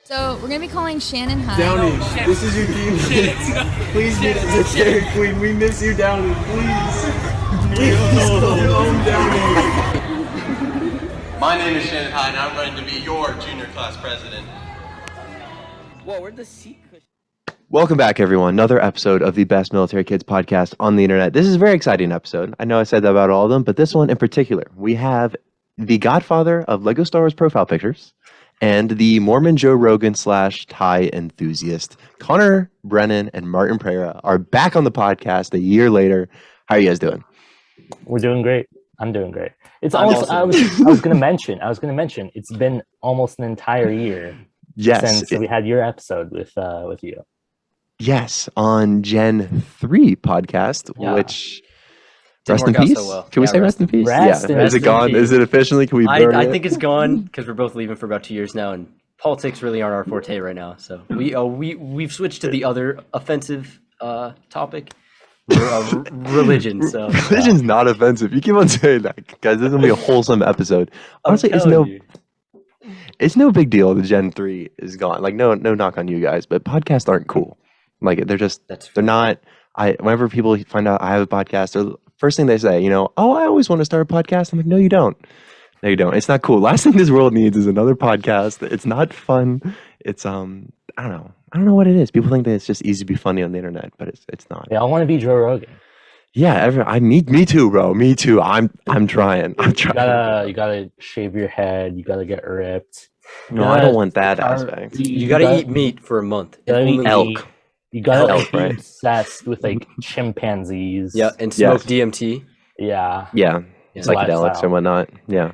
So we're gonna be calling Shanon High. Downey, this is your team. Please get us a Dairy Queen. We miss you, Downey. Please go home, Downey. My name is Shanon High, and I'm ready to be your junior class president. Whoa, where'd the seat cushion? Welcome back, everyone. Another episode of the Best Military Kids podcast on the internet. This is a very exciting episode. I know I said that about all of them, but this one in particular, we have the godfather of Lego Star Wars profile pictures and the Mormon Joe Rogan / Thai enthusiast. Connor, Brennan, and Martin Pereira are back on the podcast a year later. How are you guys doing? We're doing great. I'm doing great. It's I'm almost. awesome. I was gonna mention. It's been almost an entire year Yes. since we had your episode with you. Yes, on Gen 3 podcast, Yeah. which Didn't rest in work out peace. so well. Can we Yeah, say rest in peace? Rest in Is it gone? peace. Is it officially? Can we burn I it? think it's gone because we're both leaving for about 2 years now, and politics really aren't our forte right now. So we've switched to the other offensive topic, religion. So Religion's not offensive. You keep on saying that, guys. This is gonna be a wholesome episode. Honestly, it's no big deal. The Gen 3 is gone. Like no knock on you guys, but podcasts aren't cool. Like they're not. Whenever people find out I have a podcast, the first thing they say, oh, I always want to start a podcast. I'm like, no, you don't. No, you don't. It's not cool. Last thing this world needs is another podcast. It's not fun. It's I don't know. I don't know what it is. People think that it's just easy to be funny on the internet, but it's not. They all want to be Joe Rogan. Yeah, me too, bro. Me too. I'm trying. You gotta shave your head. You gotta get ripped. No, I don't want that aspect. you gotta eat meat for a month. You gotta eat Only elk. meat. You gotta Elk, be right? obsessed with like chimpanzees. Yeah, and smoke Yes. DMT. Yeah. Yeah, Yeah. psychedelics Lifestyle. and whatnot. Yeah.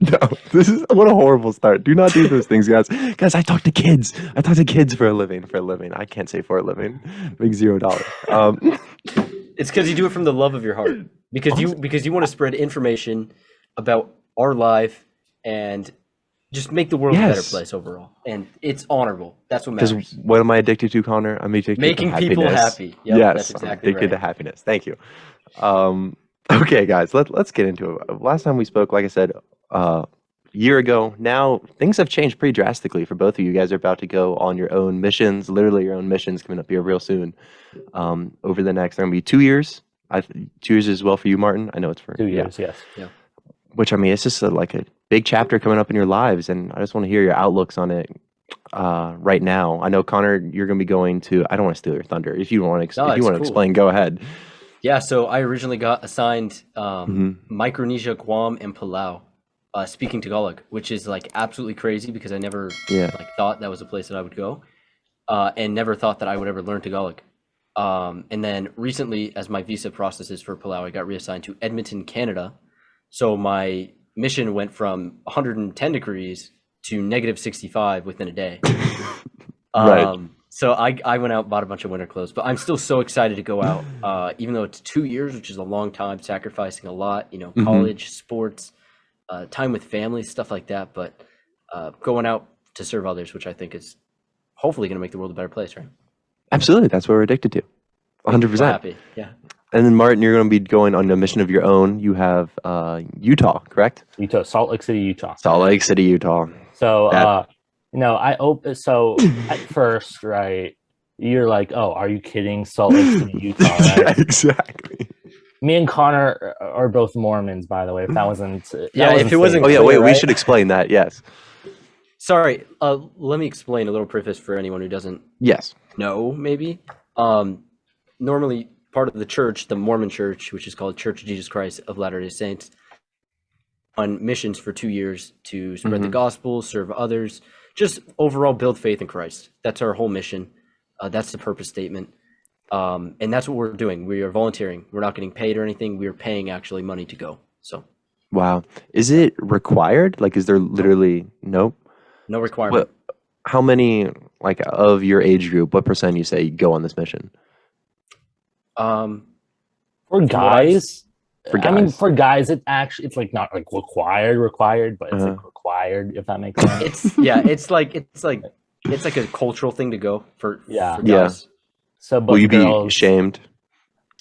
No, this is what a horrible start. Do not do those things, guys. Guys, I talk to kids. I talk to kids for a living. I can't say for a living. Make $0. It's because you do it from the love of your heart. Because you want to spread information about our life and just make the world a better Yes. place overall. And it's honorable. That's what Because matters. what am I addicted to, Connor? I'm addicted Making to people happiness. happy. Yep, Yes, that's I'm exactly addicted to right. happiness. Thank you. Okay, guys, let's get into it. Last time we spoke, like I said, year ago. Now things have changed pretty drastically for both of you. You guys are about to go on your own missions, literally your own missions coming up here real soon. Over the next, they're gonna be 2 years. 2 years as well for you, Martin. I know it's for 2 years. Yes. Which I mean, it's just like a big chapter coming up in your lives, and I just want to hear your outlooks on it right now. I know Connor, you're gonna be going to. I don't want to steal your thunder. If you want to, No, if you it's want to cool. explain, go ahead. Yeah, so I originally got assigned Mhm. Micronesia, Guam, and Palau, speaking Tagalog, which is like absolutely crazy because I never Yeah. thought that was a place that I would go, and never thought that I would ever learn Tagalog. And then recently, as my visa processes for Palau, I got reassigned to Edmonton, Canada. So my mission went from 110 degrees to -65 within a day. Right. So I went out and bought a bunch of winter clothes, but I'm still so excited to go out, even though it's 2 years, which is a long time, sacrificing a lot, Mhm. college, sports, time with family, stuff like that. But going out to serve others, which I think is hopefully going to make the world a better place, right? Absolutely, that's what we're addicted to. I'm 100%. happy. Yeah. And then Martin, you're going to be going on a mission of your own. You have Utah, correct? Utah, Salt Lake City, Utah. Salt Lake City, Utah. So, That- so at first, right, you're like, oh, are you kidding? Salt Lake City, Utah, right? Exactly. Me and Connor are both Mormons, by the way. If that wasn't, Yeah, if it wasn't Oh yeah, clear, wait. We right? should explain that. Yes. Sorry. Let me explain a little preface for anyone who doesn't Yes. know, maybe. Normally, part of the church, the Mormon church, which is called Church of Jesus Christ of Latter-day Saints, on missions for 2 years to spread the gospel, serve others, just overall build faith in Christ. That's our whole mission. That's the purpose statement. And that's what we're doing. We are volunteering. We're not getting paid or anything. We are paying actually money to go. So Wow. Is it required? Like, is there literally no? no requirement. What? How many like of your age group? What percent you say go on this mission? For guys, For I mean, guys. for guys, it's like not like required, but it's like required, if that makes sense. It's like a cultural thing to go for Yeah. for Yeah. guys. So, but Will you be girls, shamed?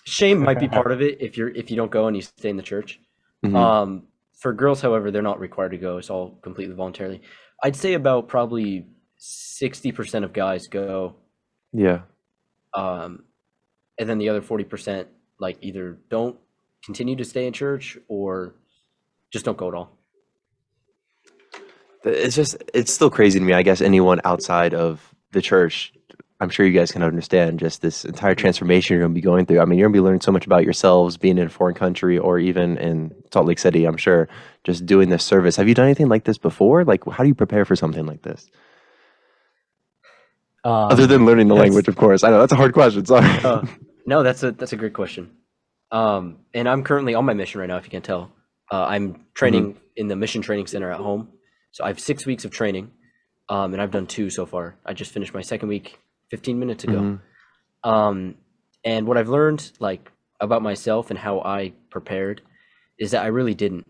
Shame might be part of it if you don't go and you stay in the church. Mhm. For girls, however, they're not required to go. It's all completely voluntarily. I'd say about probably 60% of guys go, Yeah. and then the other 40% like either don't continue to stay in church or just don't go at all. It's still crazy to me. I guess anyone outside of the church, I'm sure you guys can understand just this entire transformation you're going to be going through. I mean, you're going to be learning so much about yourselves being in a foreign country or even in Salt Lake City, I'm sure, just doing this service. Have you done anything like this before? Like, how do you prepare for something like this? Other than learning the language, of course. I know that's a hard question. Sorry. No, that's a great question. And I'm currently on my mission right now, if you can't tell. I'm training in the mission training center at home. So I have 6 weeks of training, and I've done 2 so far. I just finished my second week 15 minutes ago. And what I've learned like about myself and how I prepared is that I really didn't.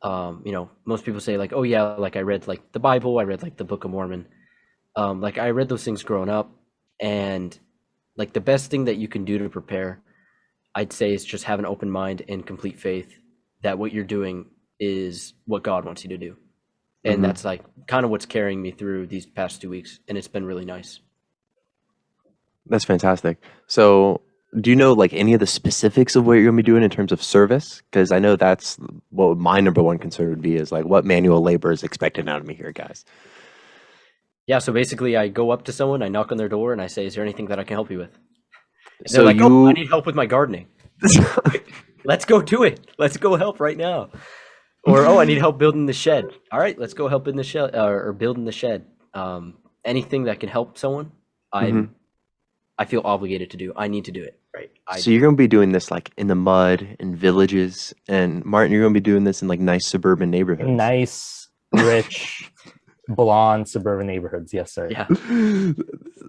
Most people say like, oh yeah, like I read like the Bible, I read like the Book of Mormon. Like I read those things growing up, and like the best thing that you can do to prepare, I'd say, is just have an open mind and complete faith that what you're doing is what God wants you to do. And that's like kind of what's carrying me through these past 2 weeks, and it's been really nice. That's fantastic. So do you know like any of the specifics of what you're going to be doing in terms of service? Because I know that's what my number one concern would be, is like what manual labor is expected out of me here, guys. Yeah, so basically I go up to someone, I knock on their door, and I say, is there anything that I can help you with? And So they're like, you- oh, I need help with my gardening. Let's go do it. Let's go help right now. Or, oh, I need help building the shed. All right, let's go help in the shed or building the shed. Anything that can help someone, I feel obligated to do. I need to do it. Right. So you're going to be doing this like in the mud, in villages, and Martin, you're going to be doing this in like nice suburban neighborhoods. Nice, rich, blonde suburban neighborhoods. Yes, sir. Yeah.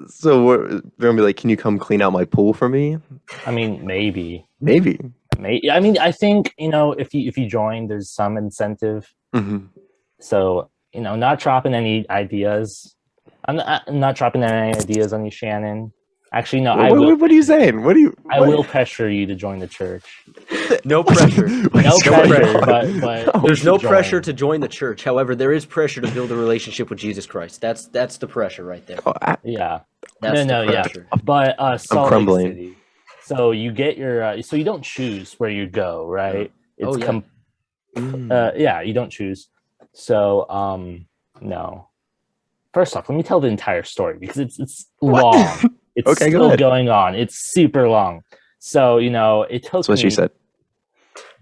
So they're going to be like, can you come clean out my pool for me? I mean, maybe. Maybe. I mean, I think, if you join, there's some incentive. So, not dropping any ideas. I'm not dropping any ideas on you, Shannon. Actually, no. What are you saying? I will pressure you to join the church. No pressure. No pressure, but There's no pressure to join the church. However, there is pressure to build a relationship with Jesus Christ. That's the pressure right there. Yeah. That's No, the yeah. pressure. But Salt crumbling. Lake City. So you get your. So you don't choose where you go, right? It's yeah. you don't choose. So no. First off, let me tell the entire story because it's long. It's Okay, go still ahead. going on. It's super long. So it took. That's what she said.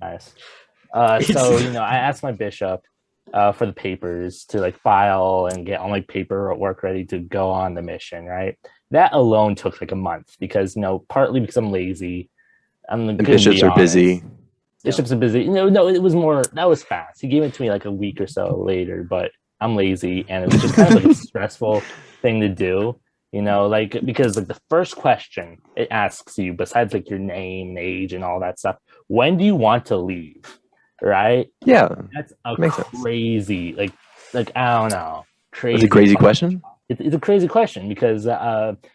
Nice. So I asked my bishop for the papers to like file and get all my paperwork ready to go on the mission. Right. That alone took like a month because partly because I'm lazy. And bishops are busy. Bishops are busy. No, it was more. That was fast. He gave it to me like a week or so later, but I'm lazy, and it was just kind of like a stressful thing to do. Because like the first question it asks you, besides like your name and age and all that stuff, when do you want to leave? Right? Yeah. That's a Makes sense. crazy, like I don't know, crazy. It's a crazy question. It's a crazy question because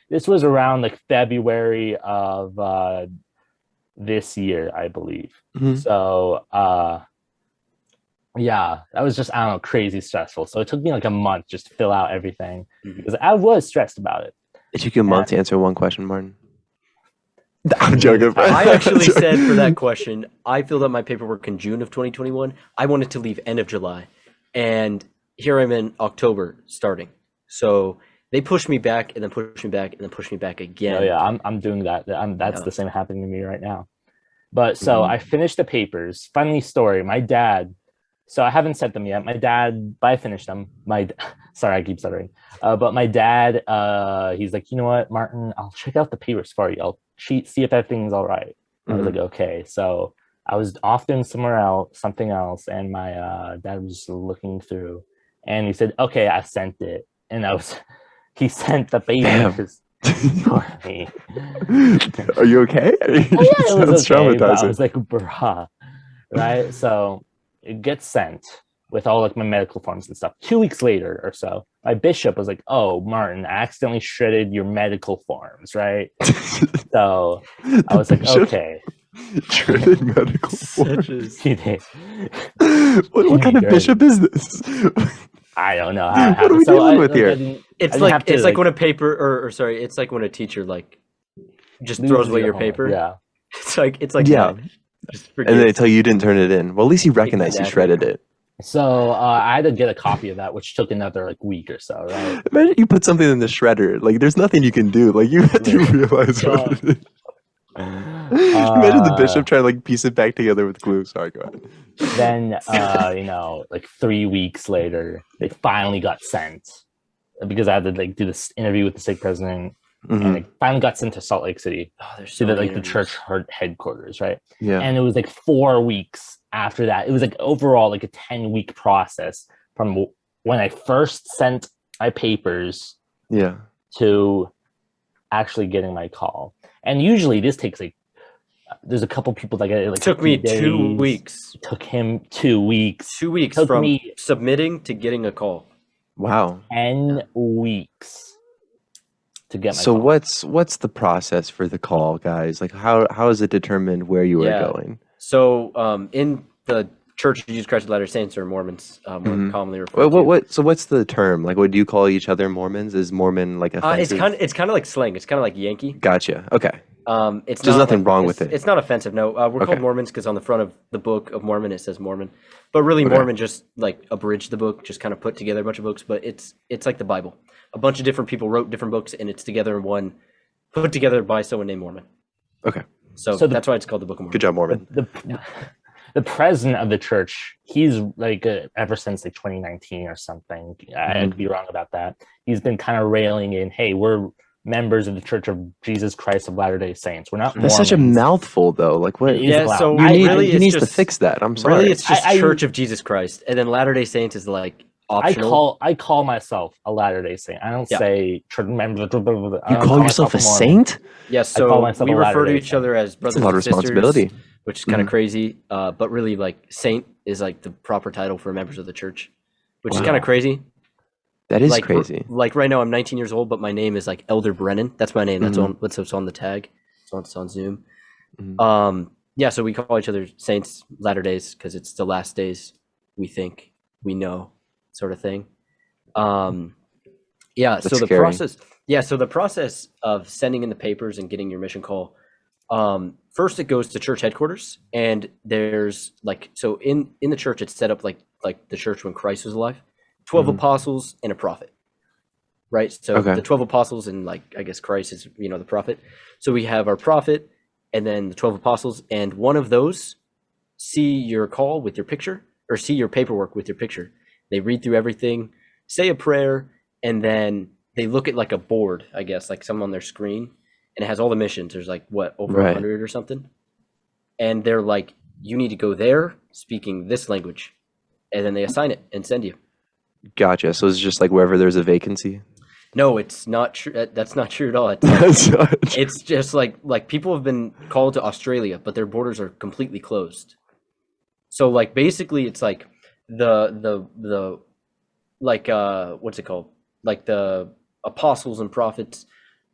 this was around like February of this year, I believe. So yeah, that was just, I don't know, crazy stressful. So it took me like a month just to fill out everything because I was stressed about it. It took you a month to answer one question, Martin. I'm joking. I actually said for that question, I filled out my paperwork in June of 2021. I wanted to leave end of July. And here I'm in October starting. So they pushed me back and then pushed me back and then pushed me back again. Oh yeah, I'm doing that. That's the same happening to me right now. But so I finished the papers. Funny story. My dad. So I haven't sent them yet. My dad, but I finished them. Sorry, I keep stuttering. But my dad, he's like, you know what, Martin, I'll check out the papers for you. I'll see if everything's all right. I was like, okay. So I was off doing something else, and my dad was looking through, and he said, okay, I sent it. And he sent the papers for me. Are you okay? Oh, yeah, it was okay, but I traumatizing. was like, bruh, right? So it gets sent with all like my medical forms and stuff. 2 weeks later or so, my bishop was like, oh, Martin, I accidentally shredded your medical forms, right? So I was like, bishop? okay. Dreaded medical board. Such a He did. What kind of Great. bishop is this? I don't know how it What are we happened. So dealing I, with like, here? I didn't, It's I didn't like have to, it's like when a paper or sorry, it's like when a teacher like just loses throws away your homework. paper. Yeah. It's like Yeah. that. Just And they forget. tell you you didn't turn it in. Well, at least you recognize you Exactly. shredded it. So I had to get a copy of that, which took another like week or so, right? Imagine you put something in the shredder. Like, there's nothing you can do. Like, you have to Yeah. realize what it is. Imagine the bishop trying to like piece it back together with glue. Sorry, go ahead. Then like 3 weeks later, they finally got sent because I had to like do this interview with the stake president, and it finally got sent to Salt Lake City Oh, there's to so the many like the interviews. church headquarters, right? Yeah. And it was like 4 weeks after that. It was like overall like a 10-week process from when I first sent my papers Yeah. to actually getting my call. And usually this takes like there's a couple people that get it like It took me 50 2 days. weeks. It took him 2 weeks. 2 weeks Took from me- submitting to getting a call. Wow. 10 weeks to get my So call. what's the process for the call, guys? Like, how is it determined where you are Yeah. going? So in the Church of Jesus Christ of Latter-day Saints, or Mormons, more commonly referred to. So what's the term? Like, what do you call each other Mormons? Is Mormon like offensive? It's kind of like slang. It's kind of like Yankee. Gotcha. Okay. It's There's not nothing like- wrong it's- with it. It's not offensive. No, we're Okay. called Mormons because on the front of the Book of Mormon it says Mormon, but really Okay. Mormon just like abridged the book, just kind of put together a bunch of books. But it's like the Bible. A bunch of different people wrote different books, and it's together in one, put together by someone named Mormon. Okay. So the- that's why it's called the Book of Mormon. Good job, Mormon. The president of the church, he's like ever since like 2019 or something. I could be wrong about that. He's been kind of railing in, hey, we're members of the Church of Jesus Christ of Latter-day Saints. We're not That's such a Mormons." mouthful, though. Like, what? It is Yeah, loud. so He needs to just- fix that. I'm sorry. Really, it's just I- Church of Jesus Christ, and then Latter-day Saints is like optional. I call myself a Latter-day Saint. I don't Yeah. say church member. You call yourself a saint? Yes, I call so myself we a refer to Latter-day each other as That's brothers a lot of and sisters, responsibility. which is kind of crazy. But really, like saint is like the proper title for members of the church, which is Wow. kind of crazy. That is like crazy. Like right now, I'm 19 years old, but my name is like Elder Brennan. That's my name. That's on what's on the tag. It's on Zoom. Yeah, so we call each other saints, latter days, because it's the last days we think we know, sort of thing. Yeah. That's so the scary. process. Yeah. So the process of sending in the papers and getting your mission call. First, it goes to church headquarters, and there's like so in the church, it's set up like the church when Christ was alive. 12 apostles and a prophet, right? So Okay. the 12 apostles and like I guess Christ is the prophet. So we have our prophet and then the 12 apostles, and one of those see your call with your picture or see your paperwork with your picture. They read through everything, say a prayer, and then they look at like a board, I guess, like some on their screen, and it has all the missions. There's like what, over Right. 100 or something. And they're like, you need to go there speaking this language, and then they assign it and send you. Gotcha. So it's just like wherever there's a vacancy. No, it's not true. That's not true at all. It's, That's not- it's just like people have been called to Australia, but their borders are completely closed. So like basically, it's like the like what's it called? Like the apostles and prophets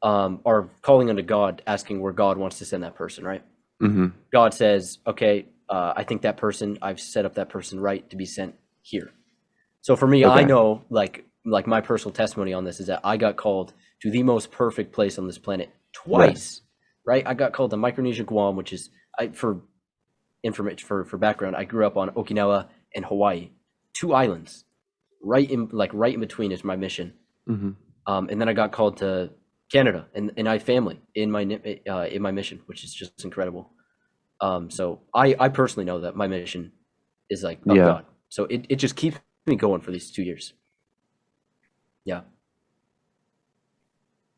are calling unto God, asking where God wants to send that person. Right? God says, okay, I think that person, I've set up that person right to be sent here. So for me, I Okay. know like my personal testimony on this is that I got called to the most perfect place on this planet twice, right? I got called to Micronesia, Guam, which is for background, I grew up on Okinawa and Hawaii, 2 islands, right in between is my mission. And then I got called to Canada, and I have family in my mission, which is just incredible. So I personally know that my mission is like of Yeah. God. So it just keeps me going for these 2 years. Yeah.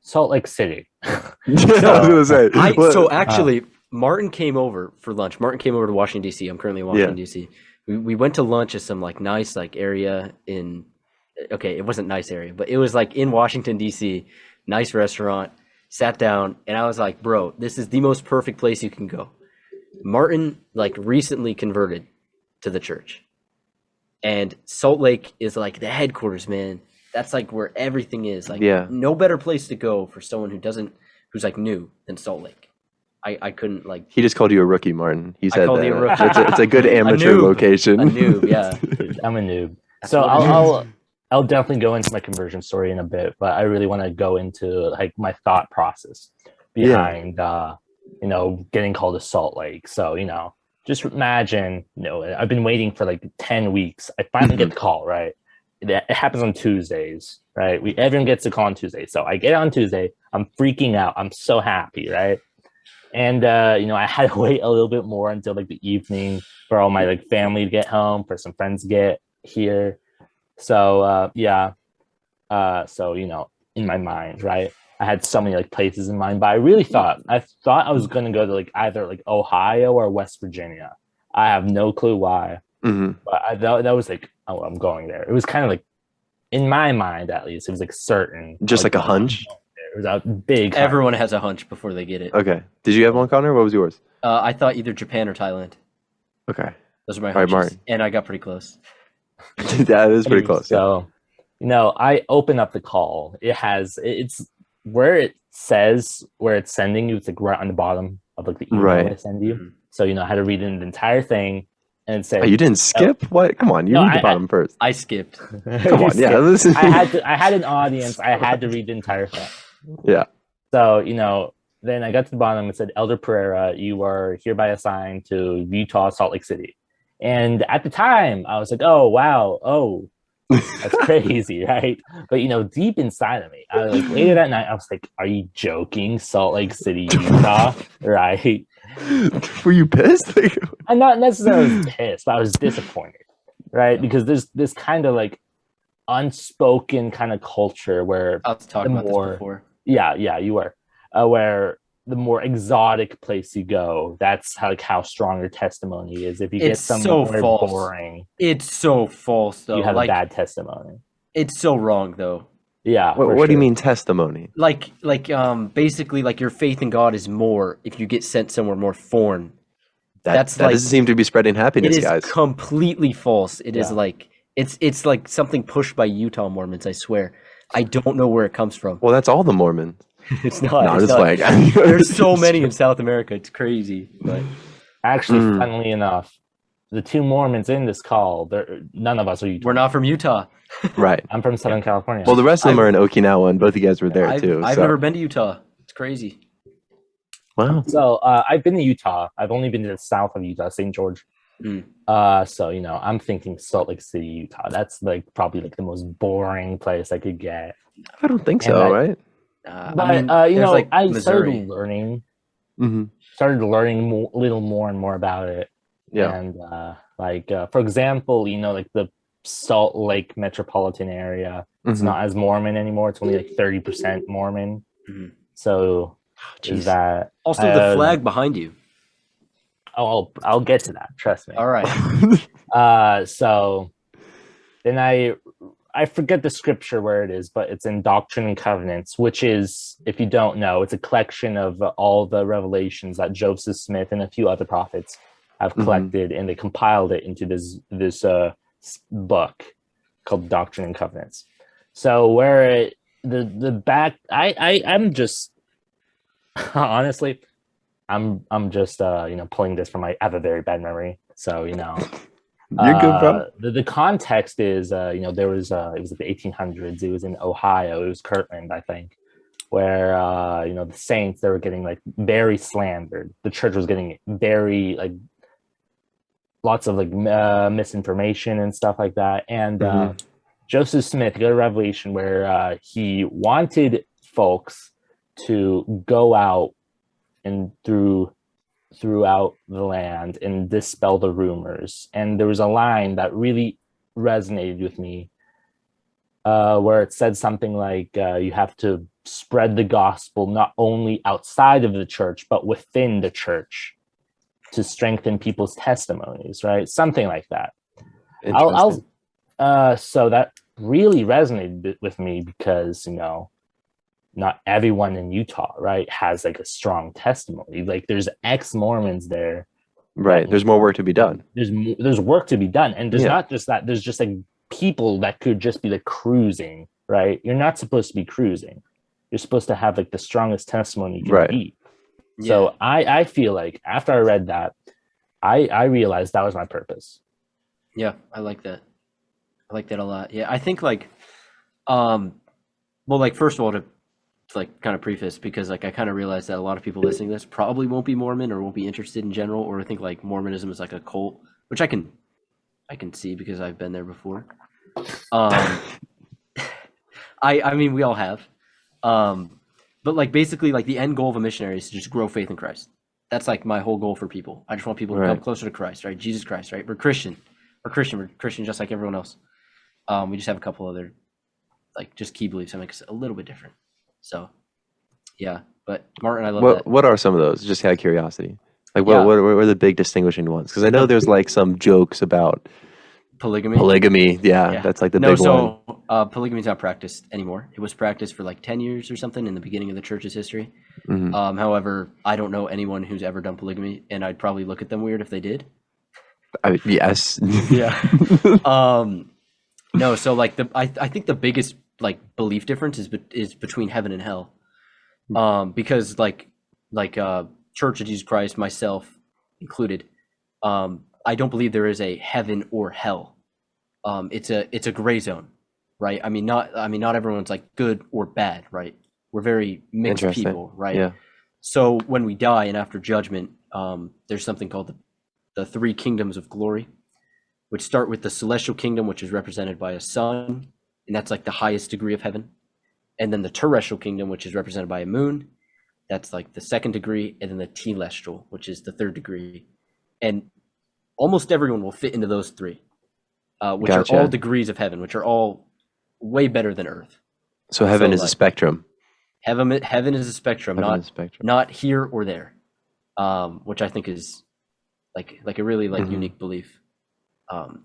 Salt Lake City. I was gonna say. So actually, Martin came over for lunch. Martin came over to Washington D.C. I'm currently in Washington D.C. We went to lunch at some like nice like area in. Okay, it wasn't nice area, but it was like in Washington D.C. Nice restaurant. Sat down, and I was like, "Bro, this is the most perfect place you can go." Martin like recently converted to the church, and Salt Lake is like the headquarters, man. That's like where everything is. Like, Yeah. no better place to go for someone who's like new than Salt Lake. I couldn't like. He just called you a rookie, Martin. He said called you a rookie. It's a good amateur noob. location. A noob, yeah. Dude, I'm a noob. That's So what it I'll definitely go into my conversion story in a bit, but I really want to go into like my thought process behind getting called to Salt Lake. So, just imagine, I've been waiting for like 10 weeks. I finally get the call, right? It happens on Tuesdays, right? Everyone gets a call on Tuesday. So I get it on Tuesday. I'm freaking out. I'm so happy, right? And I had to wait a little bit more until like the evening for all my like family to get home, for some friends to get here. So in my mind, right, I had so many like places in mind, but I thought I was gonna go to like either like Ohio or West Virginia. I have no clue why, but that was like, oh, I'm going there. It was kind of like, in my mind at least, it was like certain, just like a hunch. It was a big hunch. Everyone has a hunch before they get it. Okay, did you have one, Connor? What was yours? I thought either Japan or Thailand. Okay, those are my all right, hunches, Martin. and I got pretty close. That is pretty close. So, I open up the call. It's where it says where it's sending you. It's like right on the bottom of like the email I send you. So, I had to read in the entire thing, and it said, Oh, you didn't skip? What? Come on, you read the bottom first. I skipped. Come on, yeah. Listen. I had an audience. I had to read the entire thing. Yeah. So, then I got to the bottom. It said, Elder Pereira, you are hereby assigned to Utah, Salt Lake City. And at the time, I was like, oh, wow. Oh, that's crazy, right? But, deep inside of me, I was like, later that night, I was like, are you joking? Salt Lake City, Utah, right? Were you pissed? I'm not necessarily pissed, but I was disappointed, right? Because there's this kind of like unspoken kind of culture where I was talking about this before. Yeah, you were. Where the more exotic place you go, that's how strong your testimony is. If you get somewhere boring, it's so false though. You have a bad testimony. It's so wrong though. Yeah. What do you mean testimony? Like basically like your faith in God is more if you get sent somewhere more foreign. That doesn't seem to be spreading happiness, guys. It is completely false. It is like it's like something pushed by Utah Mormons, I swear. I don't know where it comes from. Well, that's all the Mormons. It's not. No, it's just not. like There's so many in South America. It's crazy. But actually, funnily enough, the two Mormons in this call, none of us are Utah. We're not from Utah. Right. I'm from Southern California. Well, the rest of them are in Okinawa, and both of you guys were there too. I've never been to Utah. It's crazy. Wow. So I've been to Utah. I've only been to the south of Utah, St. George. So I'm thinking Salt Lake City, Utah. That's like probably like the most boring place I could get. I don't think so, right? But I Missouri. started learning a little more and more about it. Yeah. And for example, like the Salt Lake metropolitan area, it's not as Mormon anymore. It's only like 30% Mormon. So is that also the flag behind you? I'll get to that. Trust me. All right. So then I forget the scripture where it is, but it's in Doctrine and Covenants, which is, if you don't know, it's a collection of all the revelations that Joseph Smith and a few other prophets have collected, and they compiled it into this book called Doctrine and Covenants. So where the back, I'm just honestly, I'm just pulling this from I have a very bad memory, so You're good, bro. The context is, there was it was like the 1800s. It was in Ohio. It was Kirtland, I think, where the saints, they were getting like very slandered. The church was getting very like lots of like misinformation and stuff like that. And Joseph Smith got a revelation where he wanted folks to go out and throughout the land and dispel the rumors. And there was a line that really resonated with me, where it said something like, you have to spread the gospel not only outside of the church, but within the church to strengthen people's testimonies, right? Something like that. So that really resonated with me because, not everyone in Utah, right, has like a strong testimony. Like there's ex-Mormons there. Right. There's more work to be done. There's work to be done. And there's not just that, there's just like people that could just be like cruising, right? You're not supposed to be cruising. You're supposed to have like the strongest testimony you can be. So I feel like after I read that, I realized that was my purpose. Yeah, I like that. I like that a lot. Yeah, I think like, well, like first of all, to like kind of preface, because like I kind of realized that a lot of people listening to this probably won't be Mormon or won't be interested in general, or think like Mormonism is like a cult, which I can see because I've been there before. I mean we all have, but like basically like the end goal of a missionary is to just grow faith in Christ. That's like my whole goal for people. I just want people to come closer to Christ, right? Jesus Christ, right? We're Christian just like everyone else. We just have a couple other like just key beliefs that make us a little bit different. So yeah, but Martin, I love that. What are some of those? Just out of curiosity. Like what are the big distinguishing ones? Because I know there's like some jokes about polygamy. Yeah, that's like the big one. Polygamy is not practiced anymore. It was practiced for like 10 years or something in the beginning of the church's history. However, I don't know anyone who's ever done polygamy, and I'd probably look at them weird if they did. Yes. Yeah. No, so like I think the biggest like belief difference is between heaven and hell. Because like Church of Jesus Christ, myself included, I don't believe there is a heaven or hell. It's a gray zone, right? I mean not everyone's like good or bad, right? We're very mixed people, right? Yeah. So when we die and after judgment, there's something called the three kingdoms of glory, which start with the celestial kingdom, which is represented by a sun, and that's like the highest degree of heaven. And then the terrestrial kingdom, which is represented by a moon, that's like the second degree, and then the telestial, which is the third degree. And almost everyone will fit into those three, which are all degrees of heaven, which are all way better than earth. So heaven is a spectrum. Heaven is a spectrum, not here or there, which I think is like a really like unique belief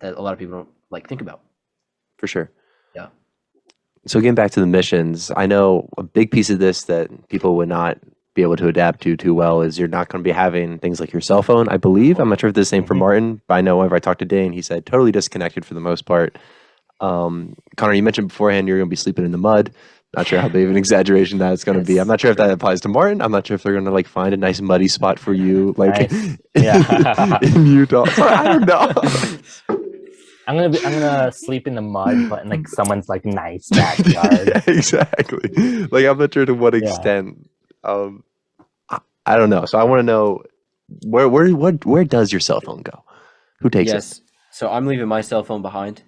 that a lot of people don't like think about. For sure. Yeah. So getting back to the missions, I know a big piece of this that people would not be able to adapt to too well is you're not going to be having things like your cell phone, I believe. I'm not sure if it's the same for Martin, but I know whenever I talked to Dane, he said totally disconnected for the most part. Connor, you mentioned beforehand you're going to be sleeping in the mud. Not sure how big of an exaggeration that's going to be. I'm not sure if that applies to Martin. I'm not sure if they're going to like find a nice muddy spot for you, like in Utah. So I don't know. I'm gonna sleep in the mud, but in like someone's like nice backyard. Yeah, exactly. Like I'm not sure to what extent. I don't know. So I want to know where does your cell phone go? Who takes it? So I'm leaving my cell phone behind.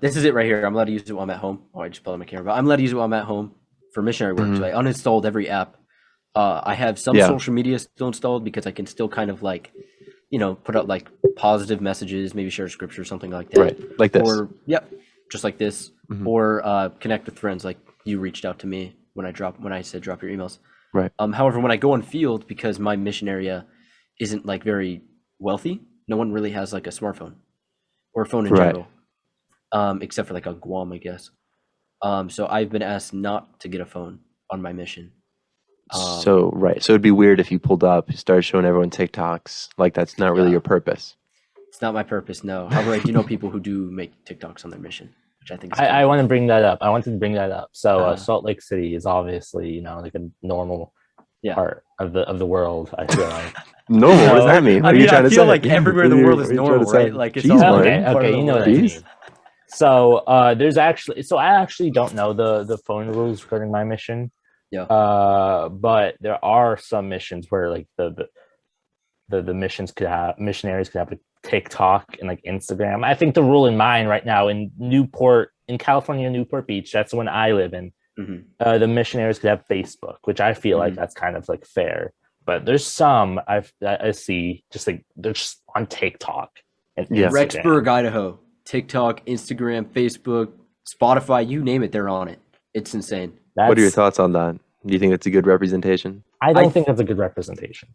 This is it right here. I'm allowed to use it while I'm at home. Oh, I just pulled out my camera, but I'm allowed to use it while I'm at home for missionary work. So I uninstalled every app. I have some social media still installed because I can still kind of like, put out like positive messages, maybe share scripture or something like that. Right, like this. Or just like this. Or connect with friends, like you reached out to me when I said drop your emails. Right. However, when I go on field, because my mission area isn't like very wealthy, no one really has like a smartphone or a phone in general. Except for like on Guam, I guess. So I've been asked not to get a phone on my mission. So it'd be weird if you pulled up, started showing everyone TikToks. Like that's not really your purpose. It's not my purpose, no. However, I do know people who do make TikToks on their mission, which I think is I want to bring that up. I wanted to bring that up. So Salt Lake City is obviously, like a normal part of the world, I feel like. Normal? What does that mean? I feel like everywhere in the world is normal, right? Like it's all okay, you know what I mean. So I actually don't know the phone rules regarding my mission. Yeah. But there are some missions where like the missionaries could have like TikTok and like Instagram. I think the rule in mine right now in California, Newport Beach, that's the one I live in. The missionaries could have Facebook, which I feel like that's kind of like fair. But there's some I see just like they're just on TikTok and Instagram. Rexburg, Idaho. TikTok, Instagram, Facebook, Spotify, you name it, they're on it. It's insane. What are your thoughts on that? Do you think that's a good representation? I don't think that's a good representation.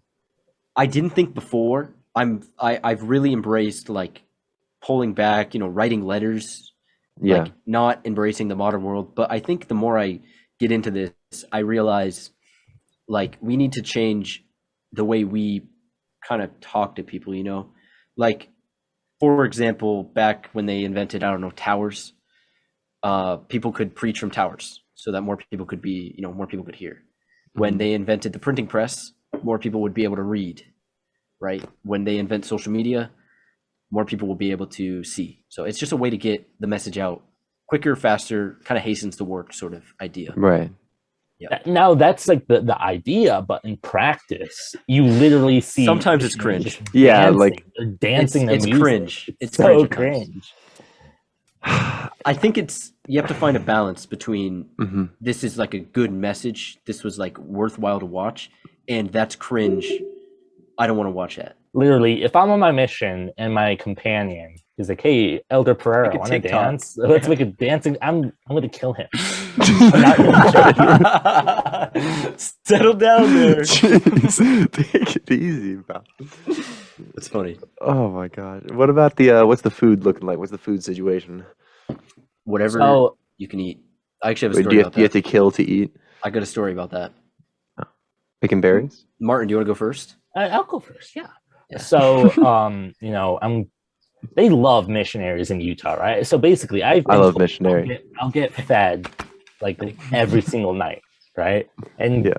I didn't think before. I've really embraced like pulling back, writing letters, like not embracing the modern world. But I think the more I get into this, I realize like we need to change the way we kind of talk to people, like. For example, back when they invented, towers, people could preach from towers so that more people could be, more people could hear. When they invented the printing press, more people would be able to read, right? When they invent social media, more people will be able to see. So it's just a way to get the message out quicker, faster, kind of hastens the work sort of idea. Right. Now that's like the idea, but in practice, you literally see Sometimes it's cringe. Yeah, dancing. like They're dancing. It's music. cringe. It's so cringe at times. cringe. I think you have to find a balance between Mm-hmm. this is like a good message, this was like worthwhile to watch, and that's cringe. I don't want to watch that. Literally, if I'm on my mission and my companion is like, "Hey, Elder Pereira, Make a want to TikTok. dance? Let's make a dancing." I'm going to kill him. I'm not gonna joke. Settle down there. Jeez, take it easy, pal. That's funny. Oh my god. What about the what's the food looking like? What's the food situation? Whatever So- you can eat. I actually have a Wait, story do you about have that. to kill to eat? I got a story about that. Picking berries? Martin, do you want to go first? I'll go first. Yeah. Yeah. So, they love missionaries in Utah, right? So basically, I love missionary. I'll get fed like every single night, right? And Yeah.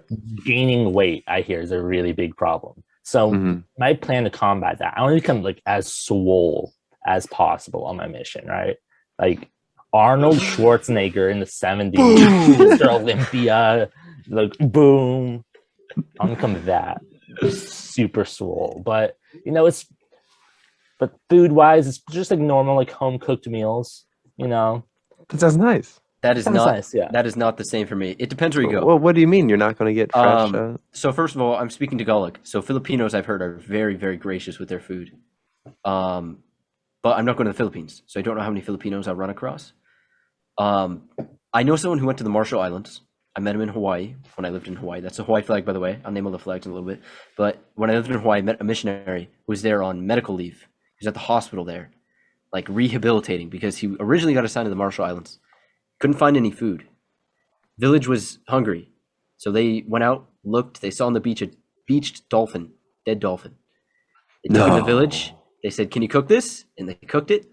gaining weight, I hear, is a really big problem. So Mhm. my plan to combat that, I want to become like as swole as possible on my mission, right? Like Arnold Schwarzenegger in the 70s, Mr. Olympia, like boom. I'm become that. Super swole. But but food wise, it's just like normal, like home cooked meals, That sounds nice. That is Sounds not nice, yeah. that is not the same for me. It depends where you go. Well, what do you mean you're not going to get fresh? So first of all, I'm speaking Tagalog. So Filipinos, I've heard, are very, very gracious with their food. But I'm not going to the Philippines, so I don't know how many Filipinos I run across. I know someone who went to the Marshall Islands. I met him in Hawaii when I lived in Hawaii. That's a Hawaii flag, by the way. I'll name all the flags in a little bit. But when I lived in Hawaii, I met a missionary who was there on medical leave. He was at the hospital there, like rehabilitating, because he originally got assigned to the Marshall Islands. Couldn't find any food. Village was hungry. So they went out, looked, they saw on the beach a beached dolphin, dead dolphin. They took it to the village. They said, "Can you cook this?" And they cooked it.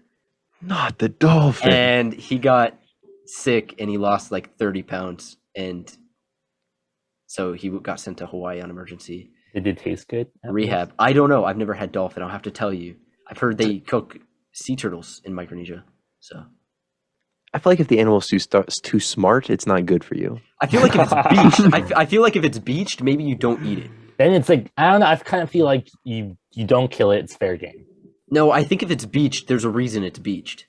Not the dolphin. And he got sick and he lost like 30 pounds. And so he got sent to Hawaii on emergency Did it taste good? rehab. I don't know. I've never had dolphin. I'll have to tell you. I've heard they cook sea turtles in Micronesia. So I feel like if the animal's too smart, it's not good for you. I feel like if it's beached, I feel like if it's beached, maybe you don't eat it. Then it's like, I don't know, I kind of feel like you don't kill it, it's fair game. No, I think if it's beached, there's a reason it's beached.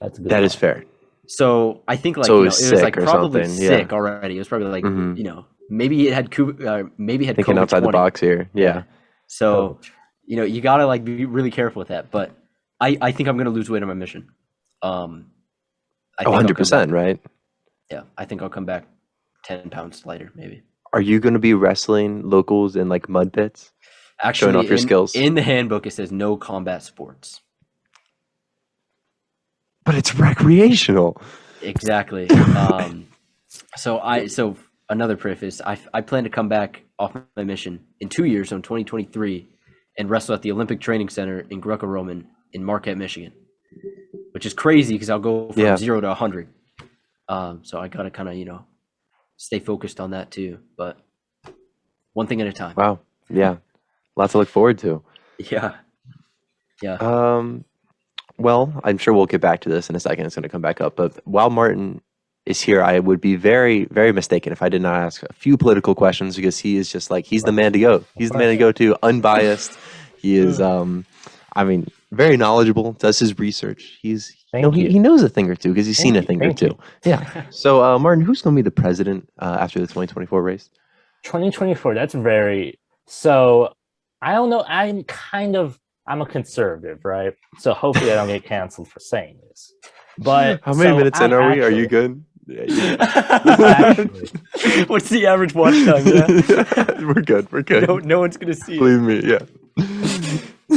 That's a good That one. is fair. So I think like So it it was was like sick or probably something, yeah. sick already. It was probably like Mhm. maybe it had Thinking outside the COVID-20. box here. Yeah. So you gotta like be really careful with that. But I think I'm gonna lose weight on my mission. I think I'll come 100%, back- right? Yeah, I think I'll come back 10 pounds lighter, maybe. Are you going to be wrestling locals in like mud pits? Actually, off your skills. in the handbook, it says no combat sports. But it's recreational. Exactly. So another preface. I plan to come back off my mission in 2 years, so in 2023, and wrestle at the Olympic Training Center in Greco-Roman in Marquette, Michigan, which is crazy because I'll go from 0 to 100. So I gotta kind of stay focused on that too. But one thing at a time. Wow. Yeah. Lots to look forward to. Yeah. Yeah. Well, I'm sure we'll get back to this in a second. It's going to come back up. But while Martin is here, I would be very, very mistaken if I did not ask a few political questions, because he is just like, he's the man to go. He's the man to go to, unbiased. He is, very knowledgeable, does his research. He knows a thing or two because he's seen a thing or two. Yeah. So, Martin, who's going to be the president after the 2024 race? 2024, that's very... So, I don't know. I'm a conservative, right? So hopefully I don't get canceled for saying this. But How many minutes in are we? Are you good? Actually, What's the average watch time? Yeah? We're good. We're good. No one's gonna see it. Believe me. Yeah.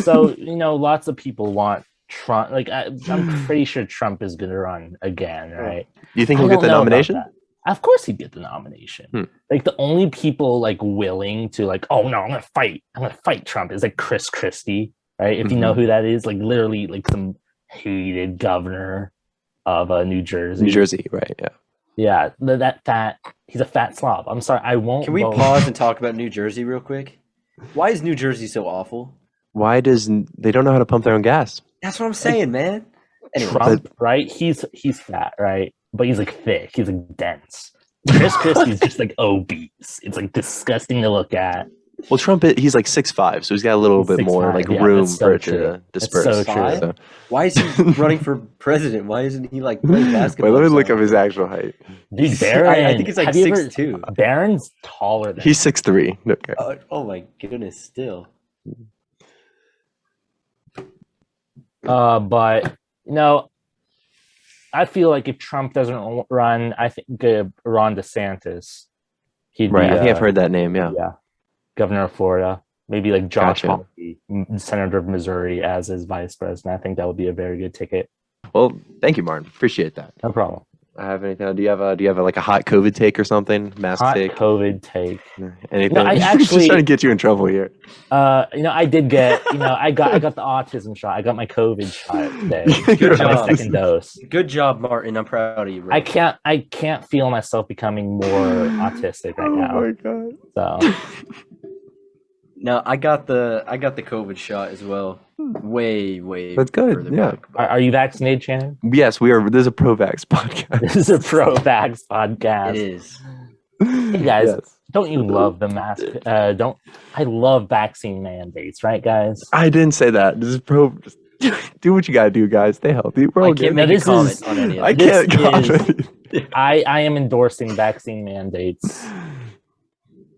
so lots of people want Trump. Like I'm pretty sure Trump is gonna run again, right? You think I he'll get don't the know about nomination? that. Of course he'd get the nomination. Like the only people like willing to like, oh no, I'm gonna fight Trump is like Chris Christie, right? If you know who that is, like literally like some hated governor of New Jersey. New Jersey, right? Yeah. Yeah, that He's a fat slob. I'm sorry. I won't. Can we vote. pause and talk about New Jersey real quick? Why is New Jersey so awful? Why they don't know how to pump their own gas? That's what I'm saying, man. Anyway, Trump, right? He's fat, right? But he's like thick. He's like dense. Chris Christie's just like obese. It's like disgusting to look at. Well, Trump, he's like 6'5", so he's got a little bit more 6'5", like yeah, room that's so for it true. to That's disperse. so true. So- why is he running for president? Why isn't he like playing basketball? Wait, let me or look up something? his actual height. Dude, Barron. I think it's like have you ever- 6'2". Barron's taller than He's 6'3". Okay. Oh my goodness, still. but I feel like if Trump doesn't run, I think Ron DeSantis. He'd Right, be, I think I've heard that name, yeah. Governor of Florida. Maybe like Josh Gotcha. Hawley, Senator of Missouri, as his vice president. I think that would be a very good ticket. Well, thank you, Martin. Appreciate that. No problem. I have anything? Do you have like a hot COVID take or something? Mask Hot take? COVID take. Anything? I Just actually- trying to get you in trouble here. I did get, I got the autism shot. I got my COVID shot today. Good I got my job. second dose. Good job, Martin. I'm proud of you, bro. I can't feel myself becoming more autistic right now. my god. So No, I got the COVID shot as well. Way. That's good, further yeah. back. are you vaccinated, Shannon? Yes, we are. This is a pro-vax podcast. This is a pro-vax podcast. It is. Hey guys, Yes. don't you love the mask? I love vaccine mandates, right, guys? I didn't say that. This is pro. Just do what you gotta do, guys. Stay healthy. We're all I good. can't make This a comment is- on any of I that. can't This comment. I am endorsing vaccine mandates.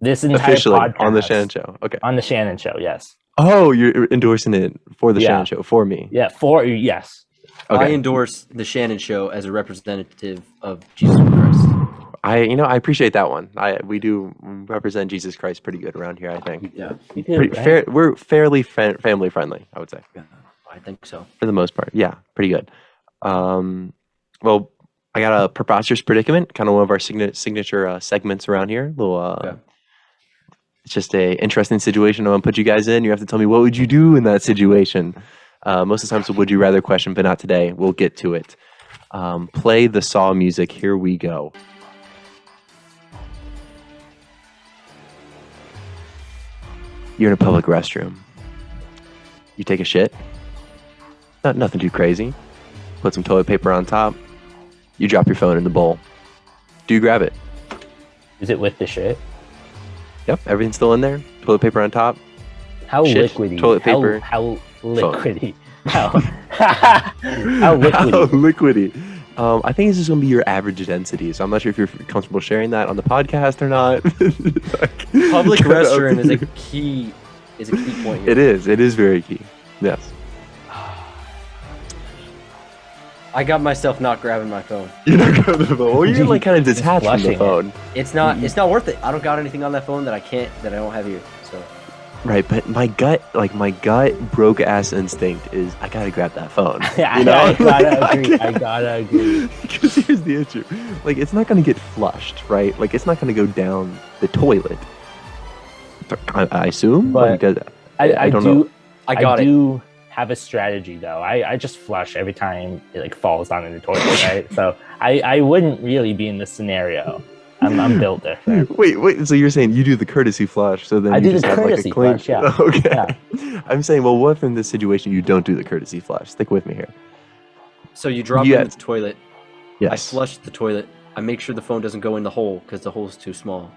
This entire Officially podcast on the Shannon Show. Okay. On the Shannon Show, yes. Oh, you're endorsing it for the Yeah. Shannon Show for me. Yeah, yes. Okay. I endorse the Shanon Show as a representative of Jesus Christ. I appreciate that one. We do represent Jesus Christ pretty good around here. I think. Yeah, You do, Pretty right? fair. We're fairly family friendly. I would say I think so. for the most part. Yeah, pretty good. Well, I got a preposterous predicament, kind of one of our signature segments around here. Okay. It's just a interesting situation I'm gonna put you guys in. You have to tell me what would you do in that situation. Most of the time it's a would you rather question, but not today. We'll get to it. Play the Saw music. Here we go. You're in a public restroom. You take a shit. Nothing too crazy. Put some toilet paper on top. You drop your phone in the bowl. Do you grab it? Is it with the shit? Yep, everything's still in there. Toilet paper on top. How Shit, liquidy? toilet paper, How liquidy? How How liquidy? liquidy. I think this is going to be your average density, so I'm not sure if you're comfortable sharing that on the podcast or not. Public restroom is a key point here. It is. It is very key. Yes. I got myself not grabbing my phone. You're not going to the phone. Well, you're like kind of Just detached from the flushing it. phone. It's not worth it. I don't got anything on that phone that I don't have here. So Right, but my gut broke ass instinct is I gotta grab that phone. I You know? gotta agree. Because here's the issue. Like, it's not gonna get flushed, right? Like, it's not gonna go down the toilet. I assume? But Like, does- I don't do. know. I do have a strategy though. I just flush every time it like falls down in the toilet, right? So I wouldn't really be in this scenario. I'm built different. Wait. So you're saying you do the courtesy flush, so then I you do just the have like a courtesy clean. flush, yeah. Okay. Yeah. I'm saying, well, what if in this situation you don't do the courtesy flush? Stick with me here. So you drop it Yeah. in the toilet. Yes. I flush the toilet. I make sure the phone doesn't go in the hole because the hole's too small.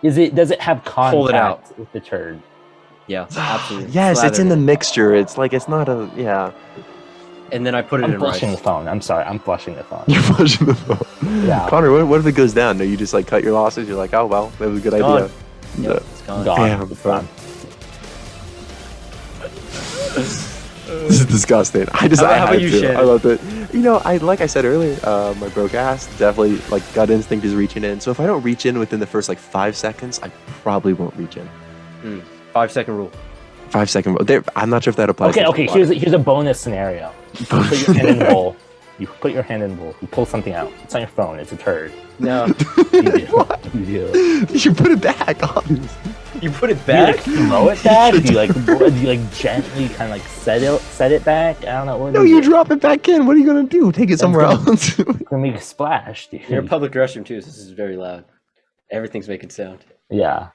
Does it have contact Hold it out. with the turd? Yeah, absolutely. Yes, it's Slather in the it. mixture. It's like it's not a yeah. And then I put it I'm in rice. flushing the phone. I'm sorry. I'm flushing the phone. You're flushing the phone. Yeah. Connor, what if it goes down? No, you just like cut your losses. You're like, oh well, that was a good Gone. idea. Yep, it's gone. Gone. Damn, It's gone. This is disgusting. I just How I about had you, to. Shannon? I loved it. You know, like I said earlier, my broke ass definitely like gut instinct is reaching in. So if I don't reach in within the first like 5 seconds, I probably won't reach in. 5-second rule. 5 second. I'm not sure if that applies. Okay. to Here's a bonus scenario. You put your hand in the bowl. You put your hand in the bowl. You pull something out. It's on your phone. It's a turd. No, You do. You do. You should put it back on. you put it Do you like back. throw it back? Do you like gently kind of like set it back? I don't know. What No, do you drop it back in. What are you gonna do? Take it somewhere gonna- else? Gonna make a splash, dude. You're in a public restroom too, so this is very loud. Everything's making sound. Yeah.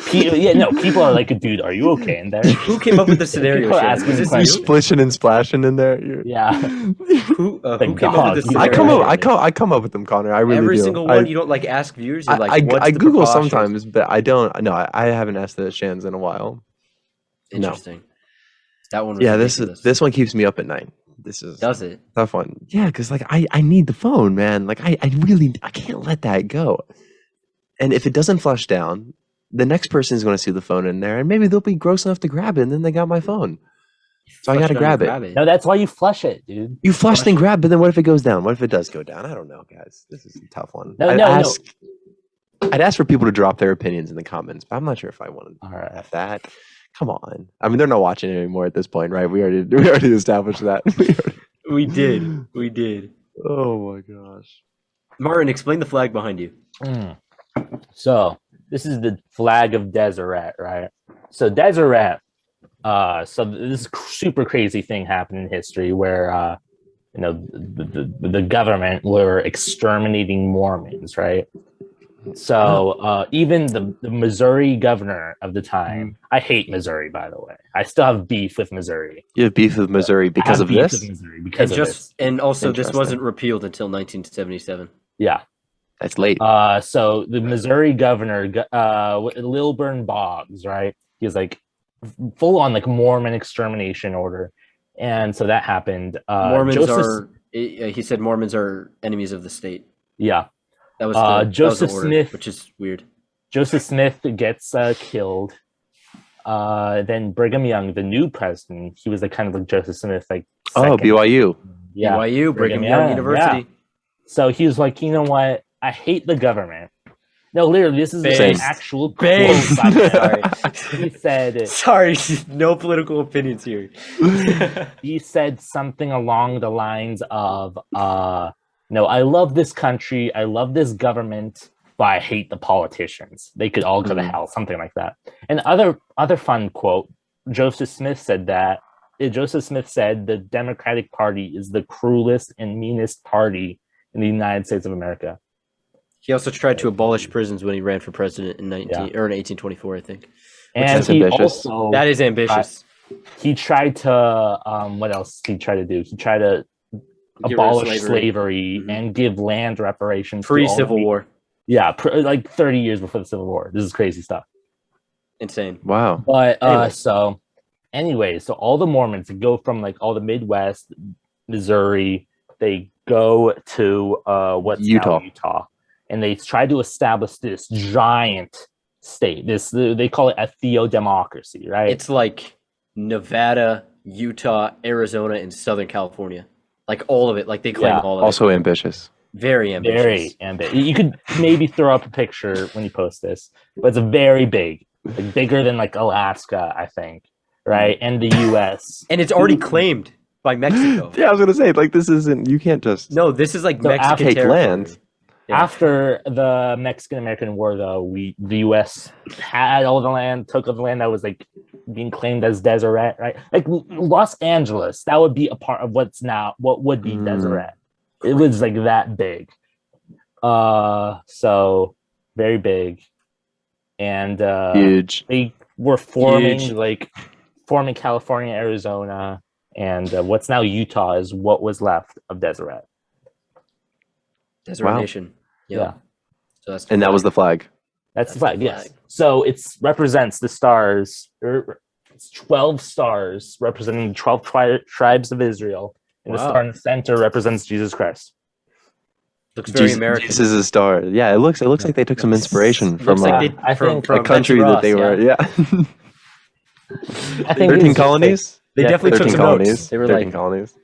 People are like, dude, are you okay in there? Who came up with the scenario? People are Shannon? asking Was this questions. You splishing and splashing in there. Yeah. who came up with dog. the I scenario? I come up with them, Connor. I really Every do. single one. You don't like ask viewers. You're like, I what's the Google preposterous? sometimes, but I don't. No, I haven't asked the Shans in a while. Interesting. That one. Was Yeah, ridiculous. this one keeps me up at night. This is Does it? tough one. Yeah, because like I need the phone, man. Like I can't let that go. And if it doesn't flush down, the next person is going to see the phone in there, and maybe they'll be gross enough to grab it, and then they got my phone. So I got to grab it. No, that's why you flush it, dude. You flush and grab, but then what if it goes down? What if it does go down? I don't know, guys. This is a tough one. I'd ask for people to drop their opinions in the comments, but I'm not sure if I want to have that. Come on. I mean, they're not watching it anymore at this point, right? We already established that. We did. We did. Oh my gosh. Martin, explain the flag behind you. So this is the flag of Deseret, right? So Deseret. So this super crazy thing happened in history where the government were exterminating Mormons, right? So even the Missouri governor of the time, I hate Missouri, by the way. I still have beef with Missouri. You have beef with Missouri because of this? And also, this wasn't repealed until 1977. Yeah. That's late. So the Missouri governor, Lilburn Boggs, right? He was like full on like Mormon extermination order. And so that happened. He said Mormons are enemies of the state. Yeah. That was Joseph order, Smith, which is weird. Joseph Smith gets killed. Then Brigham Young, the new president, he was like kind of like Joseph Smith, like BYU. Yeah, BYU, Brigham Young University. Yeah. So he was like, you know what? I hate the government. No, literally, this is an actual quote. Sorry. He said, "Sorry, no political opinions here." He said something along the lines of, "No, I love this country, I love this government, but I hate the politicians. They could all go to hell." Something like that. And other fun quote: Joseph Smith said that. Joseph Smith said the Democratic Party is the cruelest and meanest party in the United States of America. He also tried to abolish prisons when he ran for president in 1824, I think. And he ambitious. That is ambitious. He tried to what else did he try to do? He tried to abolish slavery and give land reparations pre-Civil War. Yeah, like 30 years before the Civil War. This is crazy stuff. Insane. Wow. But so all the Mormons go from like all the Midwest, Missouri, they go to what's now Utah. And they try to establish this giant state. They call it a theodemocracy, right? It's like Nevada, Utah, Arizona, and Southern California. Like all of it. Like they claim all of it. Also ambitious. Very ambitious. Very ambitious. You could maybe throw up a picture when you post this, but it's very big. Like bigger than like Alaska, I think. Right? And the US. And it's already claimed by Mexico. Yeah, I was gonna say, like this isn't you can't just this is like Mexican take territory. land. Yeah. After the Mexican-American War, though, the U.S. had all the land, took all the land that was like being claimed as Deseret, right? Like Los Angeles, that would be a part of what would be Deseret. It was like that big. So very big, and huge. They were forming California, Arizona, and what's now Utah is what was left of Deseret. Deseret Nation. Yeah. So that was the flag. That's the flag, yes. So it represents the stars. It's 12 stars representing the 12 tribes of Israel. And the star in the center represents Jesus Christ. Looks very American. Jesus is a star. Yeah, it looks like they took some inspiration from a country that they were. Yeah. I think 13 colonies. They definitely took some colonies. notes. They were 13 colonies.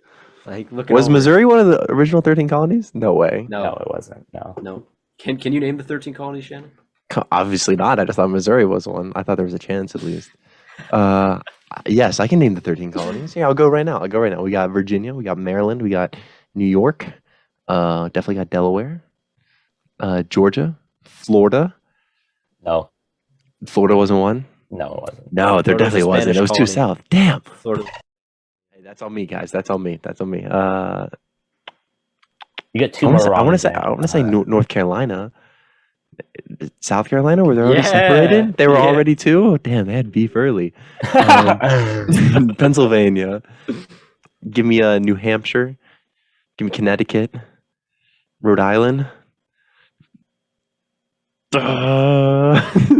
Like, was Missouri one of the original 13 colonies? No way. No, it wasn't. No. Can you name the 13 colonies, Shannon? Obviously not. I just thought Missouri was one. I thought there was a chance at least. Yes, I can name the 13 colonies. Yeah, I'll go right now. We got Virginia. We got Maryland. We got New York. Definitely got Delaware. Georgia. Florida. No. Florida wasn't one? No, it wasn't. No, there definitely wasn't. It was too south. Damn. Florida. That's on me, guys. That's on me. You get two more wrong. I want to say North Carolina. South Carolina, where they're already separated. They were already two. Oh, damn, they had beef early. Pennsylvania. Give me New Hampshire. Give me Connecticut. Rhode Island.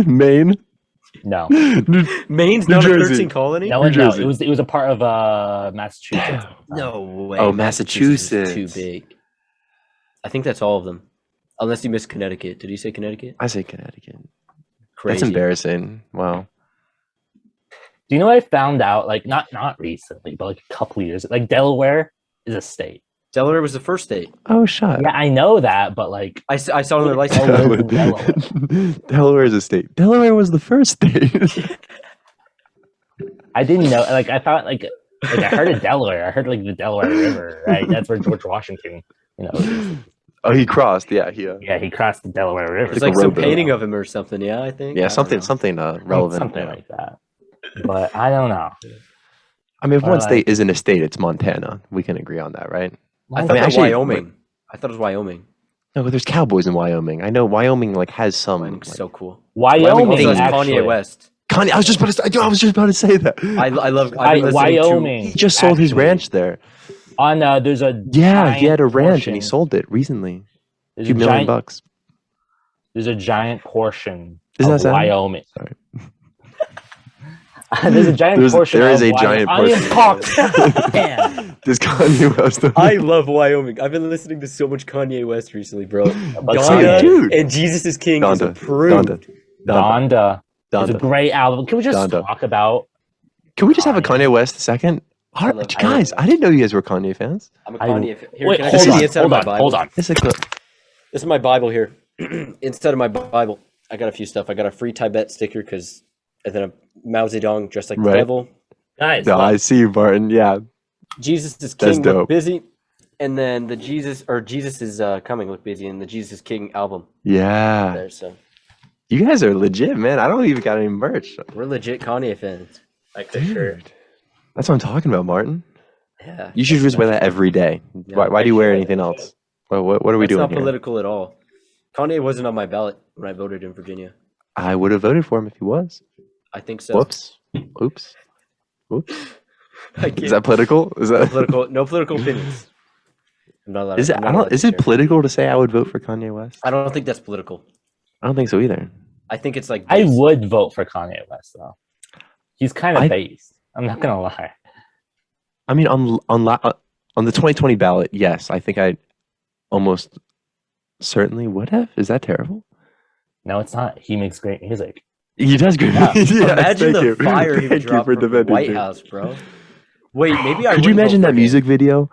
Maine. No. Maine's New not a Jersey. 13 colony? No, New no, Jersey. it was a part of Massachusetts. No way. Oh, is Massachusetts. too big. I think that's all of them. Unless you missed Connecticut. Did you say Connecticut? I say Connecticut. Crazy. That's embarrassing. Wow. Do you know what I found out? Like not recently, but like a couple years. Like Delaware is a state. Delaware was the first state. Oh, shut. Yeah, I know that, but like I saw on their license. Delaware is Delaware. Delaware is a state. Delaware was the first state. I didn't know. Like I thought like I heard of Delaware. I heard like the Delaware River, right? That's where George Washington, Oh, he crossed. Yeah, he crossed the Delaware River. It's like like some rowboat. painting of him or something, yeah, I think. yeah, I don't something know. relevant. something yeah. like that. But I don't know. I mean, if one Like- state isn't a state, it's Montana. We can agree on that, right? I thought mean, it was actually- Wyoming. I thought it was Wyoming. No, but there's cowboys in Wyoming. I know Wyoming like has some. Wyoming's Like, so cool. Wyoming also has actually. Kanye West. Kanye, I was just about to say that. I love I've been listening Wyoming. He just sold his actually, ranch there. On there's a Yeah, he had a giant ranch and he portion- sold it recently. there's $2 a million. giant, There's a giant portion Isn't of that sad? Wyoming. Sorry. There's a giant portion. There is of a giant Wyoming. portion. Damn. This Kanye West. I love Wyoming. I've been listening to so much Kanye West recently, bro. But Donda dude. and Jesus is King is Donda. approved. Donda. It's a Donda. great album. Can we just Donda. talk about? Can we just have a Kanye West second? love- Guys, I didn't know you guys were Kanye fans. I'm a I- Kanye fan. Here, Wait, can I hold see on, the inside of hold my on, Bible? hold on. It's a clip. This is my Bible here. Instead of my Bible, I got a few stuff. I got a free Tibet sticker because, and then a Mao Zedong dressed like the Right. devil. Guys, No, I see you, Martin. Yeah. Jesus is That's King dope. look busy, and then the Jesus is coming look busy, and the Jesus is King album Yeah. there. So You guys are legit, man. I don't even got any merch. we're legit Kanye fans. like the shirt. That's what I'm talking about, Martin. Yeah, You should just wear that every day. Yeah, Why do you I wear should. anything else? What are we It's doing not here? political at all. Kanye wasn't on my ballot when I voted in Virginia. I would have voted for him if he was. I think so. Whoops. Oops. Oops. I can't, Is that political? Is no that political opinions. I'm not allowed. is it? I'm I not don't. allowed Is to it share. political to say I would vote for Kanye West? I don't think that's political. I don't think so either. I think it's like I this. would vote for Kanye West though. He's kind of I- based. I'm not gonna lie. I mean, on the 2020 ballot, yes, I think I almost certainly would have. Is that terrible? No, it's not. He makes great music. He does good. Yeah. Yes, Imagine thank the you. fire he would Thank you drop for from the defending White me. House, bro. Wait, maybe I Could you wouldn't imagine vote that for music him. video?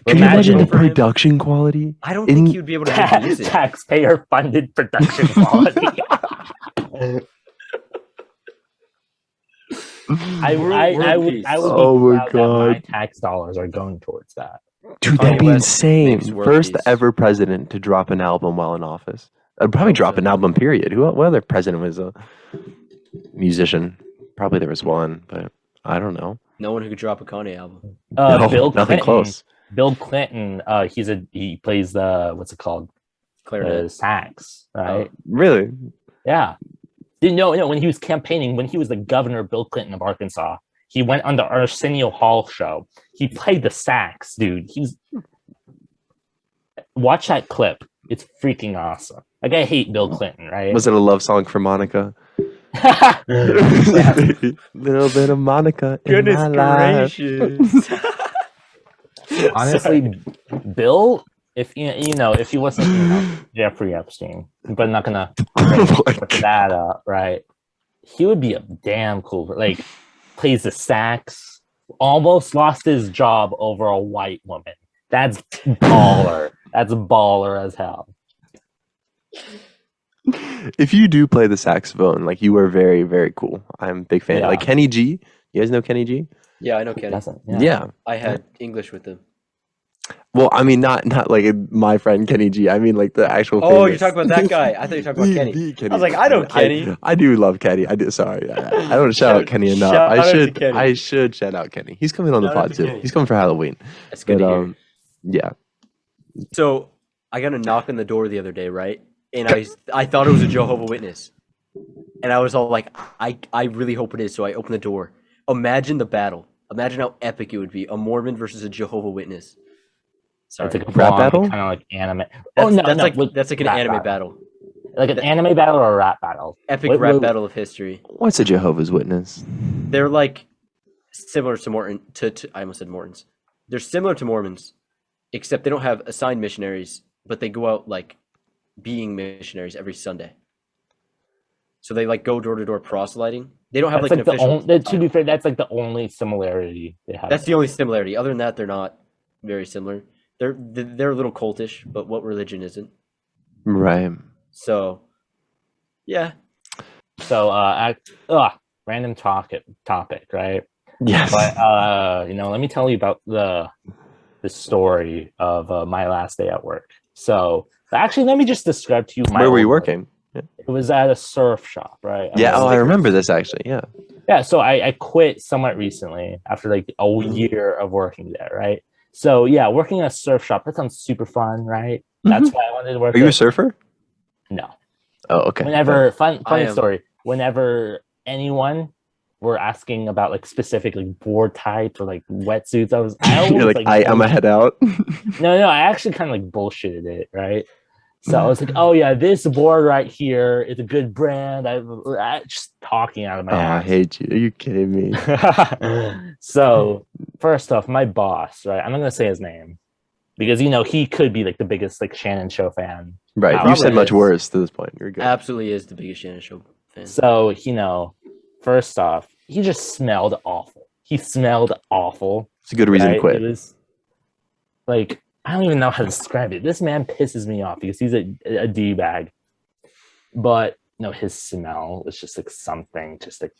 Could you imagine the vote for him. production quality? I don't in- think you'd be able to make music. Taxpayer funded production quality. I World would peace. be Oh my proud that my God. tax dollars are going towards that. Dude, Kanye that'd be West insane. makes world First peace. ever president to drop an album while in office. I'd probably Hope drop so. an album, period. What other president was a musician? Probably there was one, but I don't know. No one who could drop a Kanye album. No, Bill nothing Clinton. close. Bill Clinton. He plays the what's it called? Clarinet. Sax, right? Really? Yeah. No. When he was campaigning, when he was the governor, Bill Clinton of Arkansas, he went on the Arsenio Hall show. He played the sax, dude. Watch that clip. It's freaking awesome. Like I hate Bill Clinton, right? Was it a love song for Monica? Little bit of Monica in my life. Honestly, Bill, if if he wasn't Jeffrey Epstein, but I'm not gonna Oh my put God. that up, right? He would be a damn cool, like plays the sax, almost lost his job over a white woman. That's baller. That's baller as hell. If you do play the saxophone, like you are very, very cool. I'm a big fan. Yeah. Like Kenny G. You guys know Kenny G? Yeah, I know Kenny. Doesn't Yeah. I had English with him. Well, I mean, not like my friend Kenny G. I mean, like the actual. Oh, famous- you're talking about that guy. I thought you were talking about Kenny. The Kenny. I was like, I know Kenny. I do love Kenny. I do. Sorry, I don't shout out Kenny enough. Shout out I to should. Kenny. I should shout out Kenny. He's coming on the Shout out pod to too. Kenny. He's coming for Halloween. That's good But to hear. yeah. So I got a knock on the door the other day, right? and I thought it was a Jehovah's Witness, and I was all like, I really hope it is. So I opened the door. Imagine the battle. Imagine how epic it would be. A Mormon versus a Jehovah's Witness. Sorry. It's like a Rap battle? kind of like anime. That's like an anime battle. Like an anime battle or a rap battle. Epic rap battle of history. What's a Jehovah's Witness? They're like similar to Morton. I almost said Mortons. They're similar to Mormons, except they don't have assigned missionaries, but they go out like being missionaries every Sunday. So they like go door to door proselyting. They don't have That's like an official. to be fair, that's like the only similarity they have. That's the only similarity. Other than that, they're not very similar. They're a little cultish, but what religion isn't? Right. So, yeah. So, random topic, right? Yes. But let me tell you about the story of my last day at work. So, actually, let me just describe to you my. Where were you working? Yeah. It was at a surf shop, right? Yeah. I remember this actually. Yeah. Yeah. So I quit somewhat recently after like a year of working there, right? So yeah, working at a surf shop, that sounds super fun, right? That's why I wanted to work. Are you a surfer? No. Oh, okay. Whenever funny story. Whenever anyone were asking about like specific like board types or like wetsuits, I always You're like I'm a head out. No, I actually kind of like bullshitted it, right? So I was like, oh yeah, this board right here is a good brand. I just talking out of my ass. I hate you. Are you kidding me? So first off, my boss, right? I'm not gonna say his name because he could be like the biggest like Shanon Show fan. Right. You said much worse to this point. You're good. Absolutely is the biggest Shanon Show fan. So first off, he just smelled awful. He smelled awful. It's a good reason to quit. It was like, I don't even know how to describe it. This man pisses me off because he's a D-bag. But his smell was just like something, just like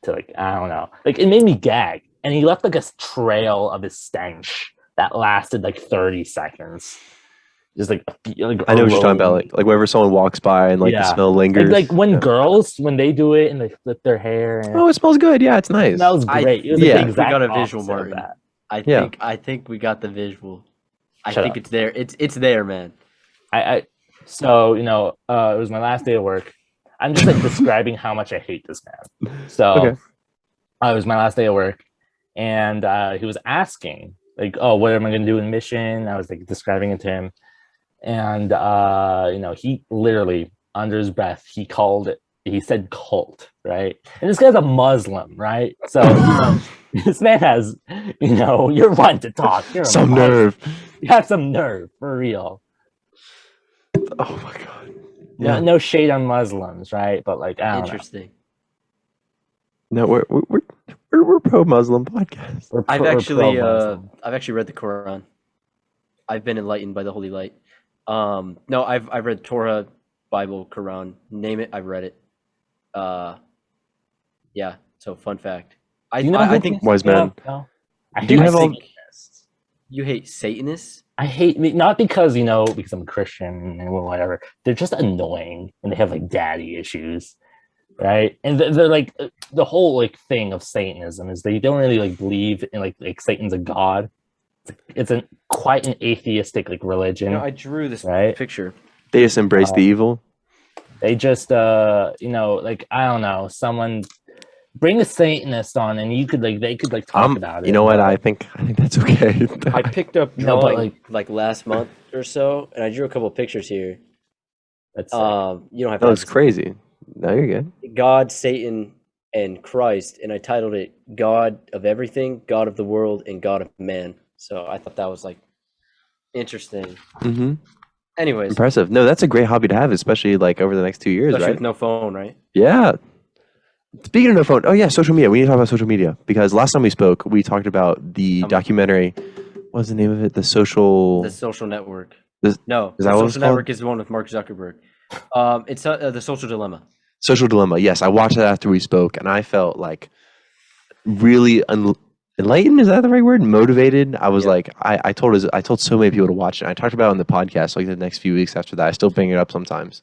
to like, I don't know. Like it made me gag. And he left like a trail of his stench that lasted like 30 seconds. Just like I know what you're talking about. Like whenever someone walks by and like the smell lingers. Like when girls, when they do it and they flip their hair. And it smells good. Yeah, it's nice. It smells great. It was we exact got a visual, opposite of Martin. that. I think we got the visual. I Shut think up. it's there. It's there, man. So it was my last day of work. I'm just like describing how much I hate this man. So it was my last day of work, and he was asking like, "Oh, what am I going to do in mission?" I was like describing it to him, and he literally under his breath he said cult, right? And this guy's a Muslim, right? So this man has, you're one to talk. You're some nerve. You have some nerve, for real. Oh my god. Yeah. No shade on Muslims, right? But like, I don't Interesting. No, we're pro-Muslim podcast. I've actually read the Quran. I've been enlightened by the Holy Light. No, I've read Torah, Bible, Quran. Name it, I've read it. Yeah. So fun fact. I think wise man. Do you have all? You hate Satanists? I hate not because because I'm Christian and whatever. They're just annoying and they have like daddy issues, right? And they're like the whole like thing of Satanism is they don't really like believe in like Satan's a god. It's quite an atheistic like religion. I drew this picture. They just embrace the evil. They just like I don't know, someone bring a Satanist on and they could talk about it. You know what? I think that's okay. I picked up drawing like last month or so, and I drew a couple of pictures here. That's you don't have to. That was crazy. No, you're good. God, Satan, and Christ, and I titled it "God of Everything, God of the World, and God of Man." So I thought that was like interesting. Mm-hmm. Anyways, impressive. No, that's a great hobby to have, especially like over the next 2 years, especially right? with no phone, right? Yeah. Speaking of no phone, social media. We need to talk about social media because last time we spoke, we talked about the documentary. What was the name of it? The Social Network. The Social Network is the one with Mark Zuckerberg. It's the Social Dilemma. Social Dilemma. Yes, I watched that after we spoke, and I felt like really enlightened. Is that the right word? Motivated. I was like, I told so many people to watch it. I talked about it on the podcast like the next few weeks after that. I still bring it up sometimes.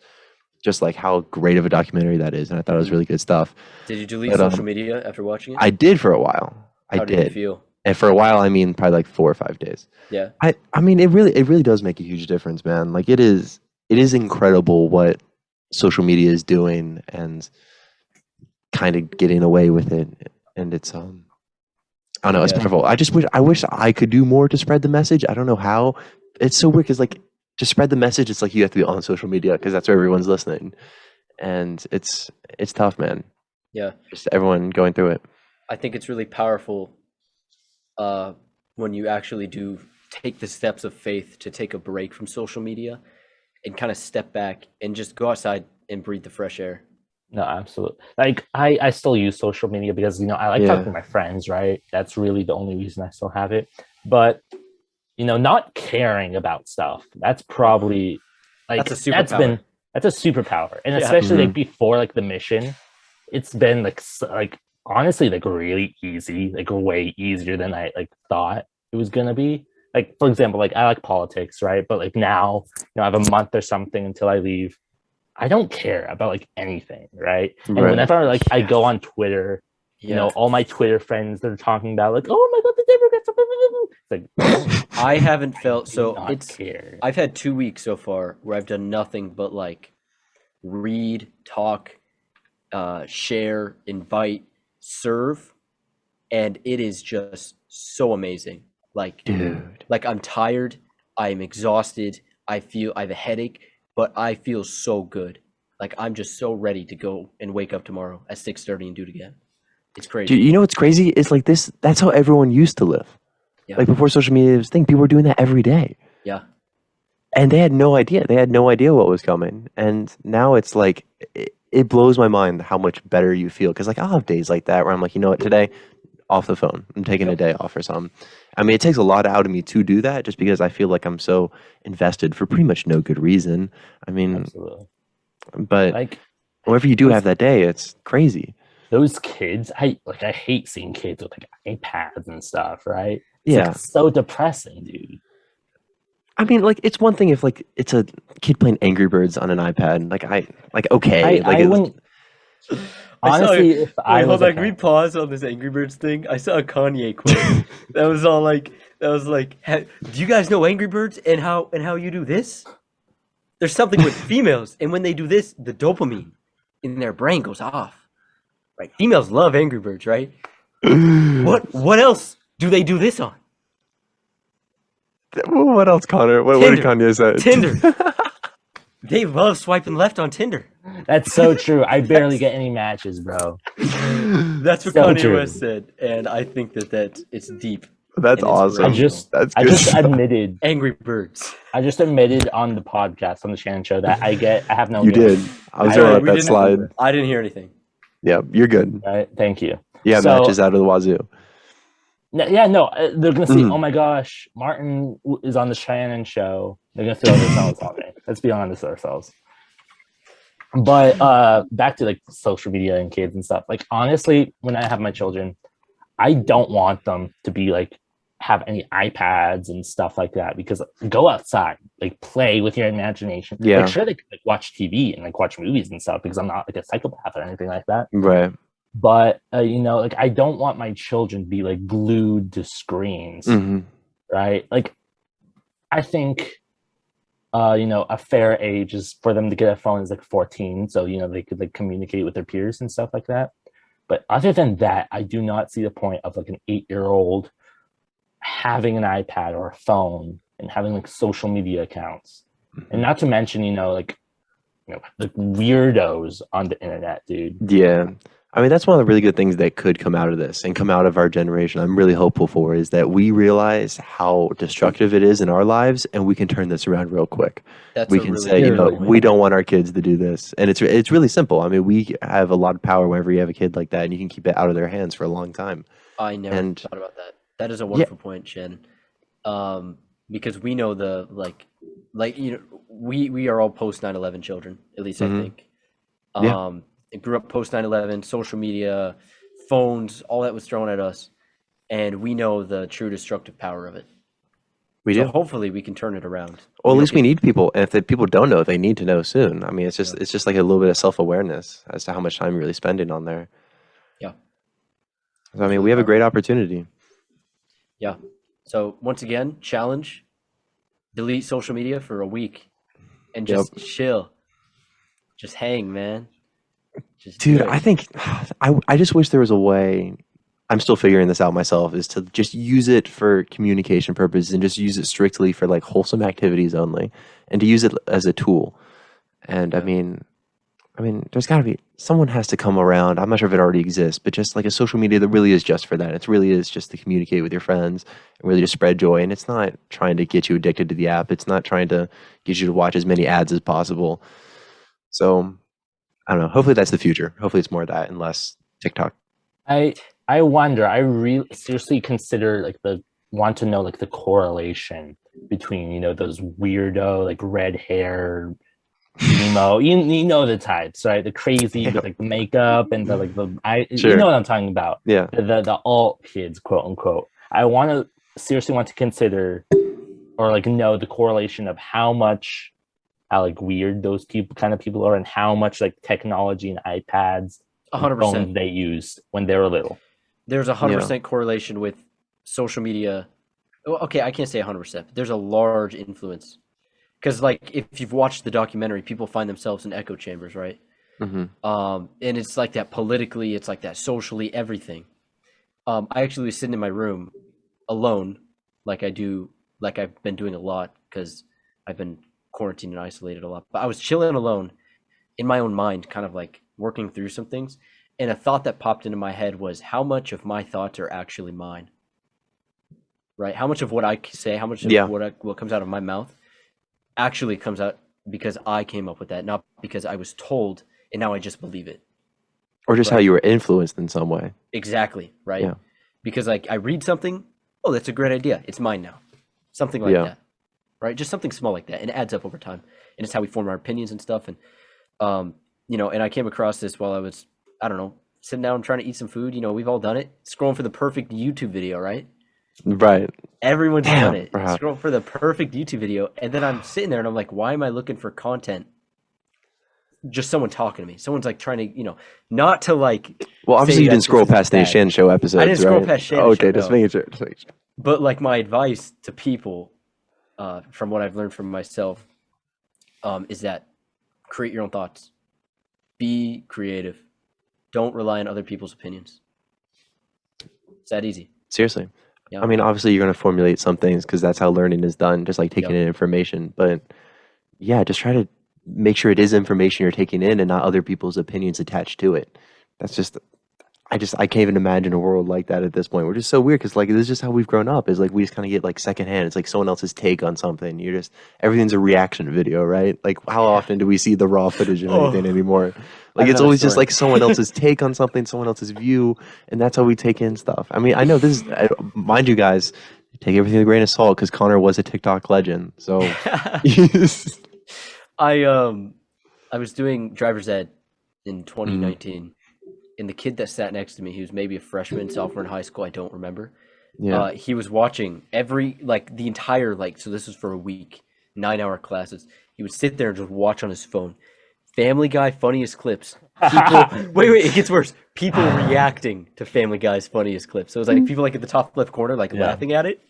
Just like how great of a documentary that is, and I thought it was really good stuff. Did you delete social media after watching it? I did for a while. How did you feel? And for a while, I mean, probably like 4 or 5 days. Yeah. I mean, it really does make a huge difference, man. Like it is. it is incredible what social media is doing and kind of getting away with it. And it's I don't know, it's Yeah. powerful. I wish I could do more to spread the message. I don't know how. It's so weird because like to spread the message, it's like you have to be on social media because that's where everyone's listening, and it's tough, man. Yeah. Just everyone going through it. I think it's really powerful when you actually do take the steps of faith to take a break from social media and kind of step back and just go outside and breathe the fresh air. No, absolutely. Like I still use social media because I like talking to my friends, right? That's really the only reason I still have it. But not caring about stuff, that's probably like That's a superpower. That's a superpower. And especially like before like the mission, it's been like honestly like really easy, like way easier than I like thought it was gonna be. Like for example, like I like politics, right? But like now, I have a month or something until I leave. I don't care about like anything, right? And whenever like I go on Twitter, all my Twitter friends, they're talking about like, oh my god, the Democrats. It's like I haven't felt so. Care. I've had 2 weeks so far where I've done nothing but like read, talk, share, invite, serve, and it is just so amazing. Like, Dude, like I'm tired, I'm exhausted, I have a headache, but I feel so good. Like I'm just so ready to go and wake up tomorrow at 6:30 and do it again. It's crazy. dude, you know what's crazy? It's like this. That's how everyone used to live. Yeah. Like before social media was a thing, people were doing that every day. Yeah. And they had no idea. They had no idea what was coming. And now it's like, it blows my mind how much better you feel. Because like I'll have days like that where I'm like, you know what, today, off the phone. I'm taking a day off or something. I mean, it takes a lot out of me to do that just because I feel like I'm so invested for pretty much no good reason. I mean, absolutely. But like whenever you do have that day, it's crazy. Those kids, I hate seeing kids with like iPads and stuff, right? It's Yeah. like, so depressing, dude. I mean, like it's one thing if like it's a kid playing Angry Birds on an iPad. Okay. I wouldn't. Honestly, if I was can we pause on this Angry Birds thing? I saw a Kanye quote that was like, do you guys know Angry Birds and how you do this? There's something with females, and when they do this, the dopamine in their brain goes off. Right? Females love Angry Birds, right? What else do they do this on? What else, Connor? What did Kanye say? Tinder. They love swiping left on Tinder. That's so true. I barely get any matches, bro. That's what Kanye West said, and I think that it's deep. That's awesome. I just admitted Angry Birds. I just admitted on the podcast on the Shanon Show that I have no. You did. I was there at that slide. I didn't hear anything. Yeah, you're good. Right, thank you. Yeah, matches out of the wazoo. Yeah, no, they're gonna see. Oh my gosh, Martin is on the Shanon Show. They're gonna throw themselves on me. Let's be honest with ourselves. But back to like social media and kids and stuff. Like honestly, when I have my children, I don't want them to be like have any iPads and stuff like that, because go outside, like play with your imagination. Yeah. Like sure they can like watch TV and like watch movies and stuff, because I'm not like a psychopath or anything like that. Right. But like I don't want my children to be like glued to screens. Right? Like I think a fair age is for them to get a phone is like 14, so they could like communicate with their peers and stuff like that. But other than that, I do not see the point of like an 8-year-old having an iPad or a phone and having like social media accounts. And not to mention, the weirdos on the internet, dude. Yeah. I mean, that's one of the really good things that could come out of this and come out of our generation. I'm really hopeful for is that we realize how destructive it is in our lives, and we can turn this around real quick. We can say, we don't want our kids to do this. And it's really simple. I mean, we have a lot of power whenever you have a kid like that, and you can keep it out of their hands for a long time. I never thought about that. That is a wonderful point, Shannon. Because we know we are all post 9/11 children, at least I think. It grew up post 9/11, social media, phones, all that was thrown at us, and we know the true destructive power of it. So hopefully we can turn it around. Well, at least we need people, and if the people don't know, they need to know soon. I mean, it's just like a little bit of self-awareness as to how much time you're really spending on there. Yeah. So, I mean, we have a great opportunity. Yeah. So once again, challenge: delete social media for a week, and just chill. Just hang, man. Just Dude, do it. I think I just wish there was a way. I'm still figuring this out myself. Is to just use it for communication purposes and just use it strictly for like wholesome activities only, and to use it as a tool. And I mean, there's got to be someone has to come around. I'm not sure if it already exists, but just like a social media that really is just for that. It really is just to communicate with your friends and really just spread joy. And it's not trying to get you addicted to the app. It's not trying to get you to watch as many ads as possible. So I don't know. Hopefully that's the future. Hopefully it's more of that and less TikTok. I wonder. I really seriously consider want to know like the correlation between those weirdo like red hair emo, you know the types, right? The crazy with like the makeup and the Sure. you know what I'm talking about. Yeah. The alt kids, quote unquote. I seriously want to consider or like know the correlation of how like weird those kind of people are and how much like technology and iPads 100%. they used when they were little. There's 100% correlation with social media. Well, okay, I can't say 100%, but there's a large influence. Because, like, if you've watched the documentary, people find themselves in echo chambers, right? Mm-hmm. And it's like that politically, it's like that socially, everything. I actually was sitting in my room alone, like I've been doing a lot because I've been quarantined and isolated a lot. But I was chilling alone in my own mind, kind of like working through some things. And a thought that popped into my head was, how much of my thoughts are actually mine? Right? How much of what I say, how much of what comes out of my mouth actually comes out because I came up with that, not because I was told and now I just believe it. Or just how you were influenced in some way. Exactly, right? Yeah. Because like I read something, oh, that's a great idea. It's mine now. Something like that. Right? Just something small like that. And it adds up over time. And it's how we form our opinions and stuff. And and I came across this while I was, I don't know, sitting down trying to eat some food. We've all done it. Scrolling for the perfect YouTube video, right? Right. Everyone's done it. Bro. Scroll for the perfect YouTube video, and then I'm sitting there and I'm like, why am I looking for content? Just someone talking to me. Someone's like trying to, not to like. Well, obviously you didn't scroll past the bad. Shanon Show episodes. I didn't scroll right? past Shanon Show. Okay, just making sure. But like my advice to people, from what I've learned from myself, is that create your own thoughts. Be creative. Don't rely on other people's opinions. It's that easy. Seriously. Yeah. I mean, obviously you're going to formulate some things because that's how learning is done, just like taking in information. But yeah, just try to make sure it is information you're taking in and not other people's opinions attached to it. That's just, I can't even imagine a world like that at this point. We're just so weird because like this is just how we've grown up. Is like we just kind of get like secondhand. It's like someone else's take on something. Everything's a reaction video, right? Like how often do we see the raw footage of anything anymore? Like it's always just like someone else's take on something, someone else's view, and that's how we take in stuff. I mean, I know this is, mind you guys, take everything with a grain of salt because Connor was a TikTok legend. So I was doing driver's ed in 2019, and the kid that sat next to me, he was maybe a freshman, sophomore in high school, I don't remember. Yeah. He was watching the entire, so this was for a week, 9-hour classes. He would sit there and just watch on his phone. Family Guy funniest clips. People, wait, it gets worse. People reacting to Family Guy's funniest clips. So it was like people at the top left corner, laughing at it.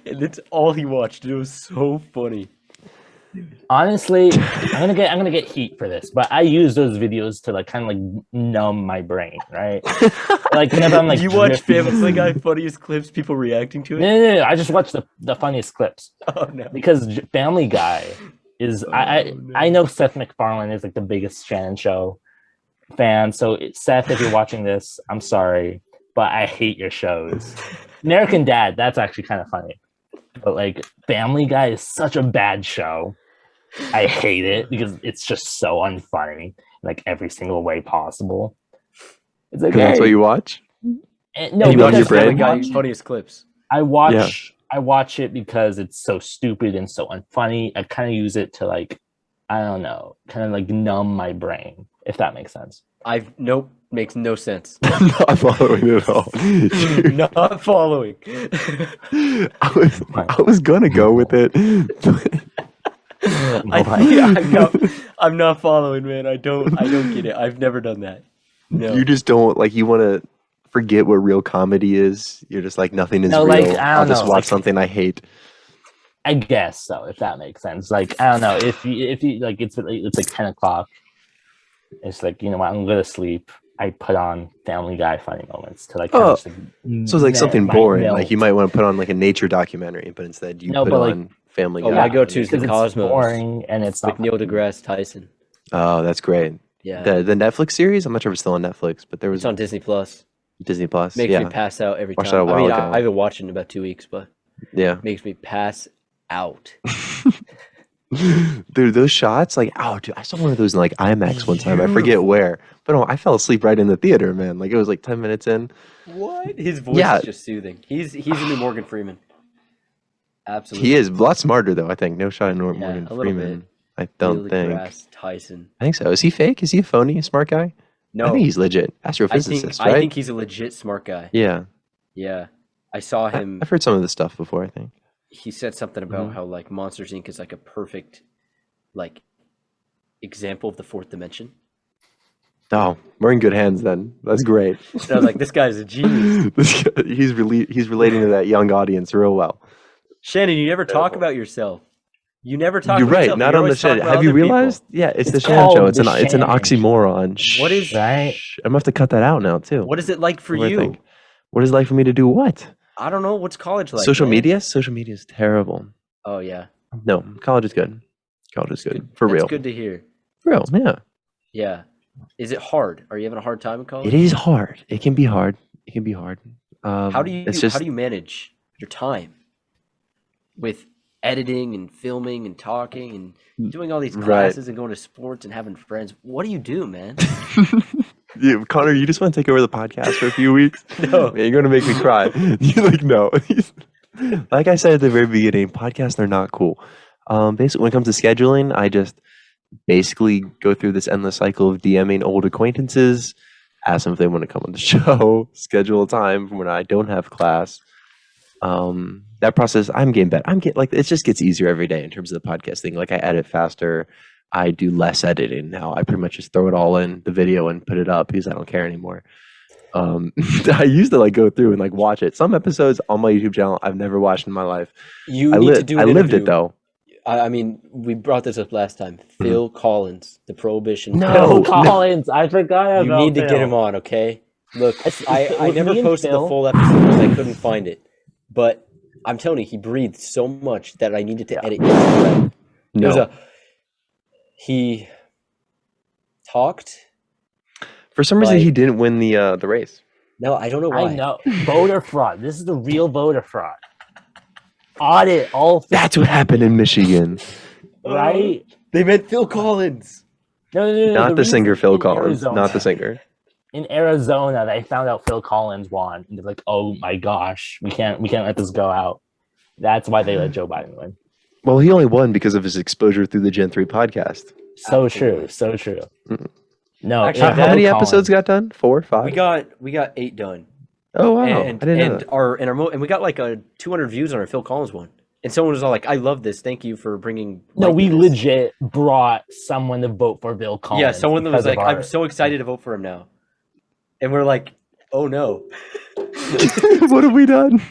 And that's all he watched. It was so funny. Honestly, I'm gonna get heat for this, but I use those videos to kind of numb my brain, right? Like whenever I'm you watch Family Guy funniest clips, people reacting to it. No. I just watch the funniest clips. Oh no! Because Family Guy is I know Seth MacFarlane is the biggest Shanon Show fan. So Seth, if you're watching this, I'm sorry, but I hate your shows. American Dad, that's actually kind of funny, but Family Guy is such a bad show. I hate it because it's just so unfunny, every single way possible. It's like, that's what you watch? No, you watch your Family brain? Guy funniest clips. I watch it because it's so stupid and so unfunny. I kind of use it to I don't know, kind of numb my brain, if that makes sense. Nope, makes no sense. Not following at all. Not following. I was gonna go with it. I'm not following, man. I don't get it. I've never done that. No. You just don't you want to forget what real comedy is. You're just nothing is real. I don't I'll just know, watch something I hate. I guess so, if that makes sense. Like, I don't know, if you like, it's like 10 o'clock. It's like, you know what, I'm gonna sleep. I put on Family Guy funny moments to like. Oh, kind so it's like something boring. melt. Like you might want to put on like a nature documentary, but instead you No, put but, like, on Family Oh, Guy. my go-to is the because it's Cosmos boring and it's with not Neil funny. deGrasse Tyson. Oh, that's great. Yeah, The Netflix series. I'm not sure if it's still on Netflix, but there was it's on Disney Plus. Disney Plus. Makes Yeah, me pass out every Watched that time. a I mean, while ago. I haven't watched it in about 2 weeks, but yeah. makes me pass out. Dude, those shots, like, oh, dude, I saw one of those in like IMAX one time. I forget where, but I fell asleep right in the theater, man. Like it was like 10 minutes in. What? His voice Yeah. is just soothing. He's the new Morgan Freeman. Absolutely. He is a lot smarter though. I think no shot at Yeah, Morgan a little Freeman. bit. I don't Neil think. deGrasse Tyson. I think so. Is he fake? Is he a phony? A smart guy? No, I think he's legit. I Astrophysicist, think right? I think he's a legit smart guy. Yeah, Yeah, I saw him. I've heard some of this stuff before. I think. He said something about how like Monsters Inc. is like a perfect like example of the fourth dimension. Oh, we're in good hands then. That's great. And I was like, this guy's a genius. He's relating to that young audience real well. Shannon, you never talk about yourself. You never talk You're about right. yourself. Not You on the always talk show. about Have you other people. realized? Yeah, it's the It's Shanon Show. called It's the an Shanon oxymoron. Shh, What is- Right? I'm gonna have to cut that out now too. What is it like for What do I you? think? What is it like for me to do what? I don't know. What's college like? Social man? media? Social media is terrible. Oh yeah, No, college is good. College is good. For that's real. good to hear. For real, yeah. Yeah. Is it hard? Are you having a hard time in college? It is hard. It can be hard. It can be hard. How do you It's just how do you manage your time with editing and filming and talking and doing all these Right. classes and going to sports and having friends? What do you do, man? Yeah, Connor, you just want to take over the podcast for a few weeks? No. Man, you're gonna make me cry. You're like, no. Like I said at the very beginning, podcasts are not cool. Basically, when it comes to scheduling, I just basically go through this endless cycle of DMing old acquaintances, ask them if they want to come on the show, schedule a time when I don't have class. That process, I'm getting better. It just gets easier every day in terms of the podcast thing. Like I edit faster. I do less editing now. I pretty much just throw it all in the video and put it up because I don't care anymore. I used to like go through and like watch it. Some episodes on my YouTube channel I've never watched in my life. You I need to do an lived interview. it though. I mean, we brought this up last time. Phil Collins, the Prohibition. No, Phil Collins, I forgot You about need to get Phil. him on, okay? Look, I with never me and posted the Phil- full episode because I couldn't find it. But I'm telling you, he breathed so much that I needed to edit each breath. It was No, he talked. for some reason like- he didn't win the race. No, I don't know why. I know. Voter fraud. This is the real voter fraud. Audit all That's what happened in Michigan. right? They meant Phil Collins. No. Not the reason singer Phil in Collins. Arizona- Not the singer. In Arizona, they found out Phil Collins won, and they're like, "Oh my gosh, we can't let this go out." That's why they let Joe Biden win. Well, he only won because of his exposure through the Gen 3 podcast. So Absolutely. true, so true. Mm. No, Actually, if How Phil many Collins- episodes got done? 4, 5? We got 8 done. Oh wow! And I didn't know and that. and we got like 200 views on our Phil Collins one. And someone was all like, "I love this. Thank you for bringing." No, light we to this." legit brought someone to vote for Phil Collins. Yeah, someone that was because like, of "I'm so excited to vote for him now," and we're like, "Oh no." What have we done?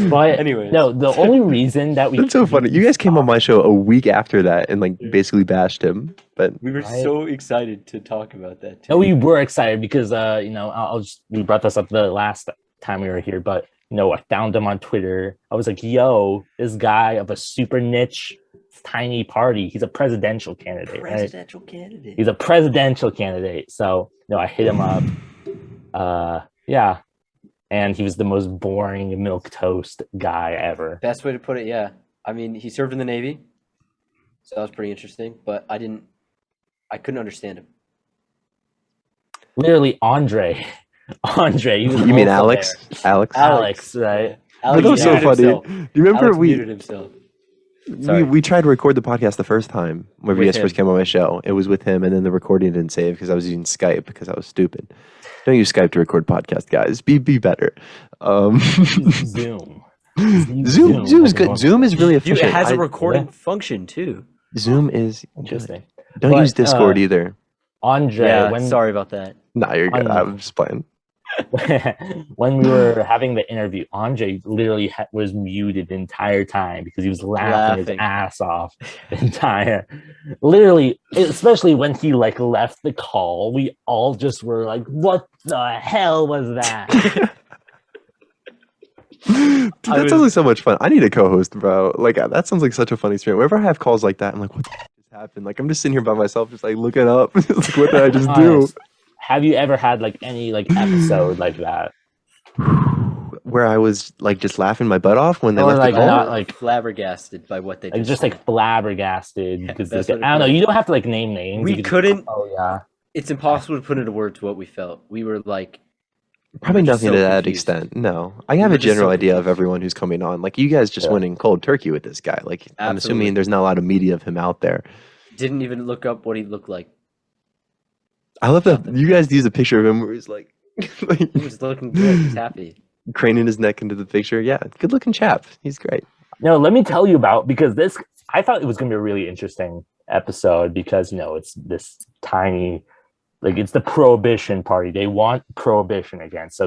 But Anyways. no, the only reason that we That's so funny. You guys came on my show a week after that and like basically bashed him. But We were Right. so excited to talk about that too. No, we were excited because we brought this up the last time we were here, but I found him on Twitter. I was like, yo, this guy of a super niche tiny party, he's a presidential candidate, right? Presidential candidate. He's a presidential candidate. So I hit him up. Yeah. And he was the most boring milquetoast guy ever. Best way to put it, yeah. I mean, he served in the Navy, so that was pretty interesting. But I couldn't understand him. Literally Andre. He was you mean also Alex? there. Alex? Alex, right? But that was so muted funny. himself. Do you remember Alex we muted himself. Sorry. we tried to record the podcast the first time when you With guys him. first came on my show. It was with him, and then the recording didn't save because I was using Skype because I was stupid. Don't use Skype to record podcast, guys. Be better. Zoom. Zoom is good. Zoom is really Dude, efficient. it has a I- recording function too. Zoom is Interesting. Don't But, use Discord either. Andre, Yeah, when sorry about that. Nah, you're good. I know. I'm just playing. when we were having the interview, Andre literally was muted the entire time because he was laughing his ass off the entire. Literally, especially when he like left the call, we all just were like, "What the hell was that?" Dude, that sounds like so much fun. I need a co-host, bro. Like that sounds like such a funny experience. Whenever I have calls like that, I'm like, what the just happened? Like I'm just sitting here by myself, just like looking up. Like, what did I just do? Have you ever had like any like episode like that? Where I was like just laughing my butt off when they left like the call? not like flabbergasted by what they like just like flabbergasted because That's I what it don't know. was. You don't have to like name names. We You can couldn't. oh yeah. It's impossible to put into words what we felt. We were like, Probably just nothing so to that confused. extent. No, I have were a just so general idea of confused. everyone who's coming on. Like you guys just went in cold turkey with this guy. Like I'm Absolutely. assuming there's not a lot of media of him out there. Didn't even look up what he looked like. I love that you guys use a picture of him where he's like, like He was looking good. He's happy. craning his neck into the picture. Yeah, good looking chap. He's great. No, let me tell you about because this I thought it was gonna be a really interesting episode because it's this tiny like it's the prohibition party. They want prohibition again. So,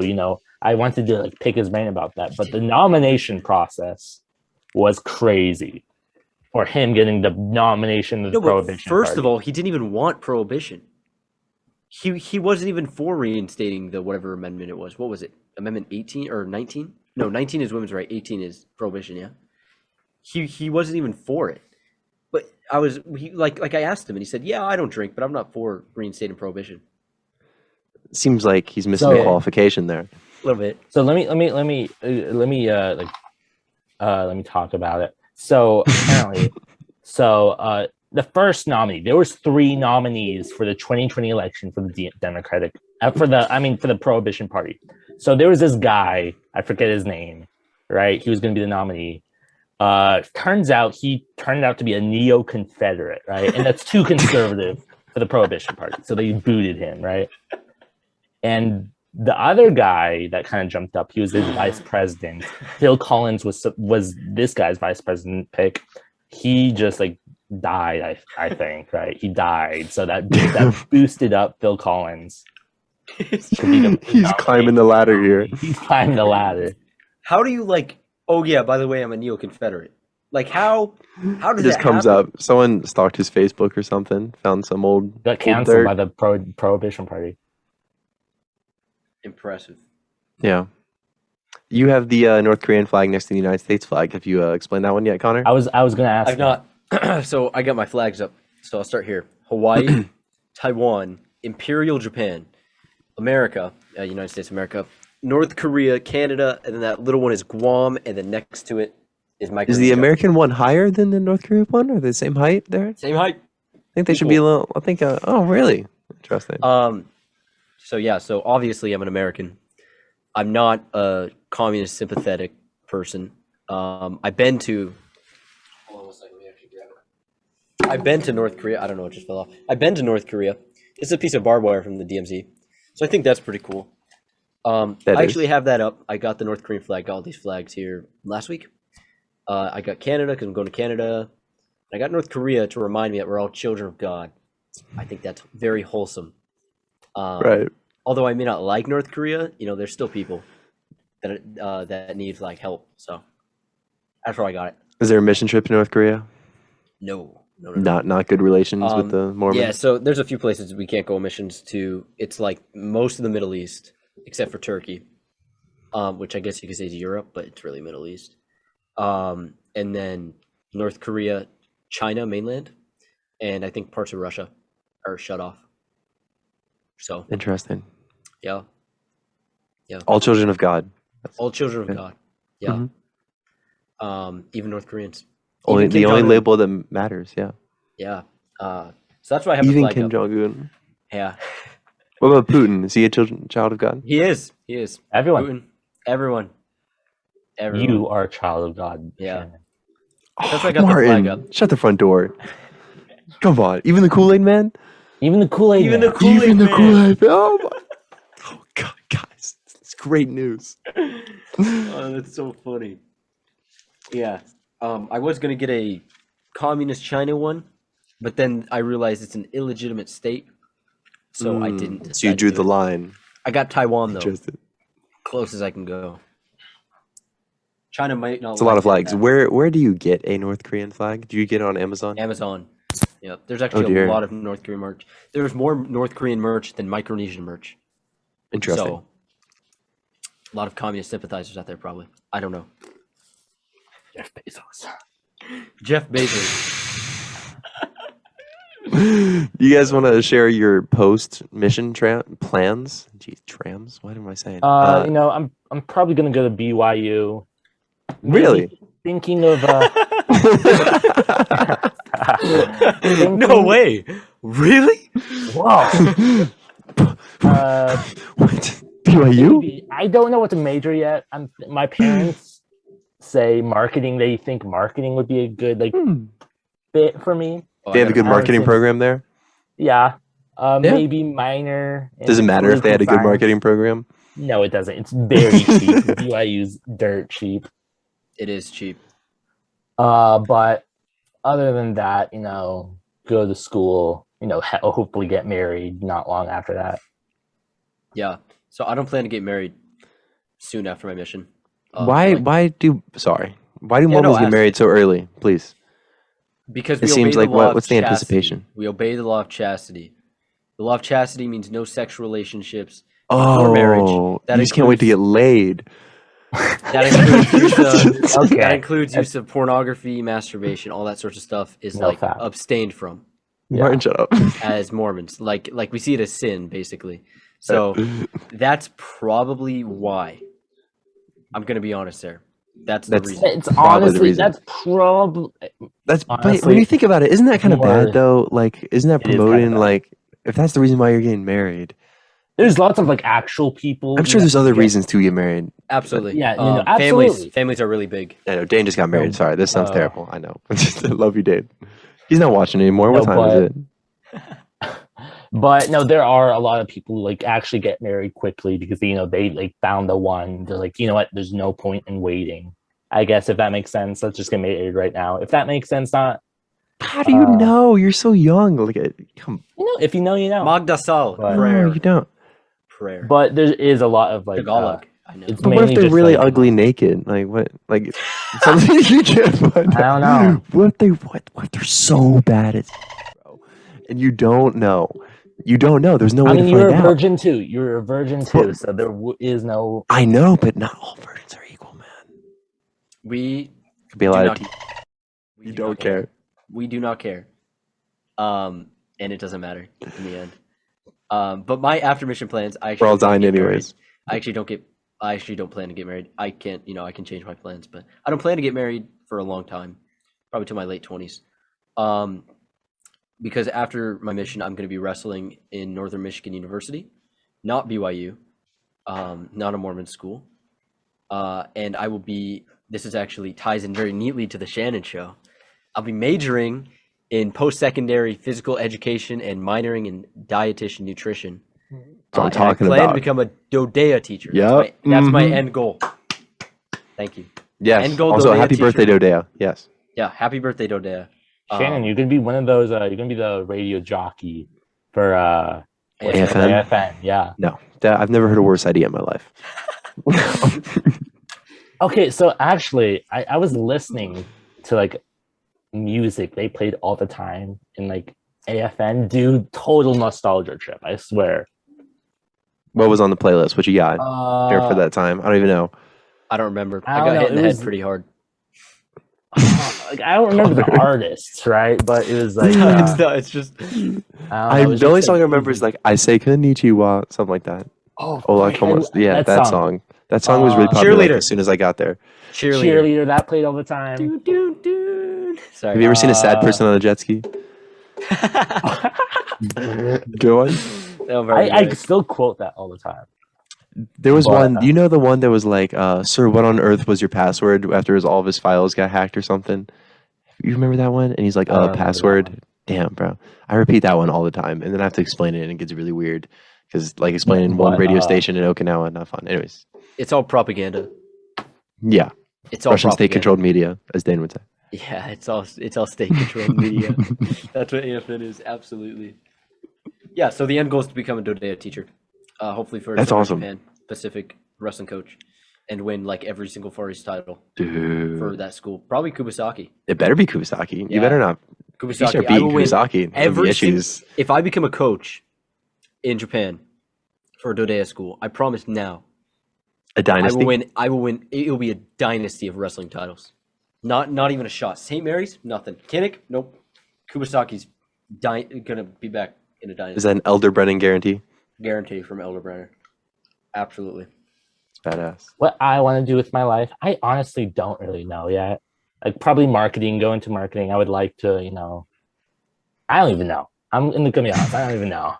I wanted to like pick his brain about that. But the nomination process was crazy for him getting the nomination of the prohibition. First of all, he didn't even want prohibition. He wasn't even for reinstating the whatever amendment it was. What was it? Amendment 18 or 19? No, 19 is women's right. 18 is prohibition. Yeah. He wasn't even for it. But I asked him and he said, "Yeah, I don't drink, but I'm not for reinstating prohibition." Seems like he's missing a qualification there. A little bit. So let me talk about it. So apparently, the first nominee, there was 3 nominees for the 2020 election for the Democratic, for the Prohibition Party. So there was this guy, I forget his name, right? He was going to be the nominee. Turns out he turned out to be a neo-Confederate, right? And that's too conservative for the Prohibition Party. So they booted him, right? And the other guy that kind of jumped up, he was his vice president. Phil Collins was this guy's vice president pick. He just like died, I think, right? He died. So that boosted up Phil Collins. He's climbing the ladder here. He's climbing the ladder. How do you like? Oh yeah, by the way, I'm a neo-Confederate. Like how does It just that comes happen? up. Someone stalked his Facebook or something. Found some old Got canceled by the Prohibition Party. Impressive. Yeah. You have the North Korean flag next to the United States flag. Have you explained that one yet, Connor? I was gonna ask. I've not. So I got my flags up. So I'll start here. Hawaii, Taiwan, Imperial Japan, America, United States of America, North Korea, Canada, and then that little one is Guam, and then next to it is Micronesia. Is the American one higher than the North Korea one? Are they the same height there? Same height. I think they should be a little. I think. Oh, really? Interesting. So yeah. So obviously, I'm an American. I'm not a communist sympathetic person. I've been to. Hold on one second. Let me actually grab it. I've been to North Korea. I don't know. It just fell off. I've been to North Korea. It's a piece of barbed wire from the DMZ. So I think that's pretty cool. I actually have that up. I got the North Korean flag. Got all these flags here last week. I got Canada because I'm going to Canada. I got North Korea to remind me that we're all children of God. I think that's very wholesome. Right. Although I may not like North Korea, there's still people that need like help. So that's where I got it. Is there a mission trip to North Korea? No. Not good relations with the Mormons. Yeah, so there's a few places we can't go missions to. It's like most of the Middle East, except for Turkey, which I guess you could say is Europe, but it's really Middle East. And then North Korea, China mainland, and I think parts of Russia are shut off. So Interesting. yeah. All children of God. All children of God. Yeah. Even North Koreans. Only Even Kim the only Jong-un. label that matters. Yeah. Yeah. So that's why I have the Even flag Kim up. Jong-un. Yeah. What about Putin? Is he a child of God? He is. Everyone. Putin. Everyone. You are a child of God. Yeah. Shannon. That's why I got the flag up. Shut the front door. Come on. Even the Kool-Aid man? Even the Kool-Aid. Even Man. the Kool-Aid man. Kool-Aid man. Oh, my. Oh, God, guys. It's great news. Oh, that's so funny. Yeah. I was going to get a communist China one, but then I realized it's an illegitimate state. So I didn't. So you drew the line. I got Taiwan, though. Interested. close as I can go. China might not. It's a lot of like flags. Where do you get a North Korean flag? Do you get it on Amazon? Amazon. Yeah, there's actually dear. a lot of North Korean merch. There's more North Korean merch than Micronesian merch. Interesting. So, a lot of communist sympathizers out there, probably. I don't know. Jeff Bezos. Jeff Bezos. You guys want to share your post-mission plans? Geez, trams? What am I saying? You know, I'm probably gonna go to BYU. Really? Maybe thinking of No way. Really? Wow. What? BYU? Maybe. I don't know what to major yet. My parents say marketing. They think marketing would be a good fit for me. They have a good marketing program there? Yeah. Maybe minor. Does it matter if they had a good science. marketing program? No, it doesn't. It's very cheap. BYU's dirt cheap. It is cheap. But other than that, you know, go to school, you know, hopefully get married not long after that. Yeah. So I don't plan to get married soon after my mission. Why do Mormons get married so early, please? Because it seems like what's the anticipation? We obey the law of chastity. The law of chastity means no sexual relationships or marriage. That you just can't wait to get laid. That includes use of pornography, masturbation, all that sorts of stuff is abstained from. Martin, shut up. As Mormons, like we see it as sin, basically. So that's probably why. I'm gonna be honest there. That's the reason. It's honestly that's probably. But when you think about it, isn't that kind of bad though? Like, isn't that promoting if that's the reason why you're getting married? There's lots of actual people. I'm sure there's other reasons to get married. Absolutely. Yeah, absolutely. Families are really big. I know. Dane just got married. Sorry, this sounds terrible. I know. I love you, Dane. He's not watching anymore. What time is it? But no, there are a lot of people who actually get married quickly because they found the one. They're like, you know what? There's no point in waiting. I guess if that makes sense, let's just get married right now. If that makes sense, not. How do you know? You're so young. Come. You know, if you know, you know. Magdasal. No, you don't. Prayer. But there is a lot of Tagalog. I know. But what if they're really ugly naked? Like what? Like something you can't find. I don't know. What if they're so bad at, bro, and you don't know. You don't know. There's no way to find out. You're a virgin too. You're a virgin too. So there is no. I know, but not all virgins are equal, man. We could be allowed. We don't care. We do not care. And it doesn't matter in the end. But my after mission plans, we're all dying anyways. I actually don't plan to get married. I can't, I can change my plans, but I don't plan to get married for a long time, probably to my late 20s. Because after my mission, I'm going to be wrestling in Northern Michigan University, not BYU, not a Mormon school. And I will be, this is actually ties in very neatly to the Shanon Show. I'll be majoring in post-secondary physical education and minoring in dietitian nutrition. That's what I'm talking about. I plan to become a Dodea teacher. Yeah, that's my end goal. Thank you. Yes. End goal, also, Dodea happy birthday, teacher. Dodea. Yes. Yeah, happy birthday, Dodea. Shannon, you're gonna be one of those. You're gonna be the radio jockey for AFN. Yeah. No, I've never heard a worse idea in my life. Okay, so actually, I was listening to music they played all the time in AFN. Dude, total nostalgia trip. I swear. What was on the playlist? What you got here for that time? I don't even know. I don't remember. I got hit in the head pretty hard. I don't remember the artists, right? But it was it's just. The only song I remember is I say konnichiwa, something like that. That song. That song was really popular as soon as I got there. Cheerleader, that played all the time. Sorry. Have you ever seen a sad person on a jet ski? Go on. I still quote that all the time. There was one, you know, the one that was sir, what on earth was your password after all of his files got hacked or something? You remember that one? And he's like, password. Damn, bro. I repeat that one all the time. And then I have to explain it and it gets really weird. Because explaining one radio station in Okinawa, not fun. Anyways. It's all propaganda. Yeah. It's all Russian propaganda. state-controlled media, as Dane would say. Yeah, it's all state-controlled media. That's what AFN is, absolutely. Yeah, so the end goal is to become a Dodea teacher. Hopefully for That's awesome. Japan, Pacific wrestling coach and win like every single Far East title Dude. for that school. Probably Kubasaki. It better be Kubasaki. You Yeah. better not. If you start Kubasaki. I beating will win Kubasaki, every issues. If I become a coach in Japan for a Dodea school, I promise now, A dynasty. I will win. It will be a dynasty of wrestling titles. Not even a shot. St. Mary's, nothing. Kinnick, nope. Kubasaki's gonna be back in a dynasty. Is that an Elder Brennan guarantee? Guarantee from Elder Brenner. Absolutely. It's badass. What I want to do with my life, I honestly don't really know yet. Like probably marketing, go into marketing. I would like to, I don't even know. I'm gonna be honest. I don't even know.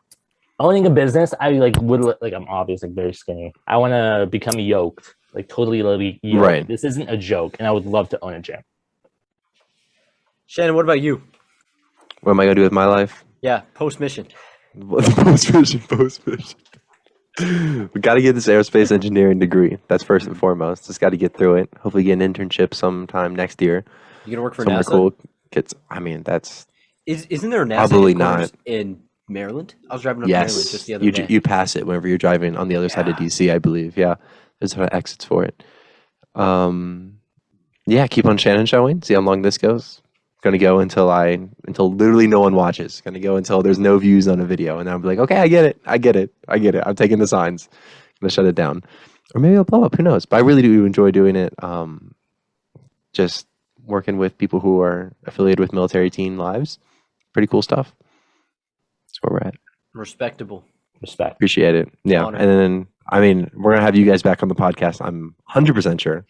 Owning a business, I I'm obviously very skinny. I want to become yoked, like totally yoked. Right. This isn't a joke, and I would love to own a gym. Shannon, what about you? What am I gonna do with my life? Yeah, post mission. Post mission. We got to get this aerospace engineering degree. That's first and foremost. Just got to get through it. Hopefully, get an internship sometime next year. You gonna work for Somewhere NASA? cool. Kids. I mean, that's Isn't there a NASA Probably headquarters not. in Maryland? I was driving up to Maryland just yes. the other You day. you pass it whenever you're driving on the other side of Yeah. DC, I believe. Yeah, there's exits for it. Yeah. Keep on Shanon showing. See how long this goes. Gonna go until literally no one watches. Gonna go until there's no views on a video, and then I'll be like, okay, I get it. I'm taking the signs. Gonna shut it down, or maybe I'll blow up. Who knows? But I really do enjoy doing it. Just working with people who are affiliated with Military Teen Lives. Pretty cool stuff. That's where we're at. Respectable. Respect. Appreciate it. Yeah, Honor. and then we're gonna have you guys back on the podcast. I'm 100% sure.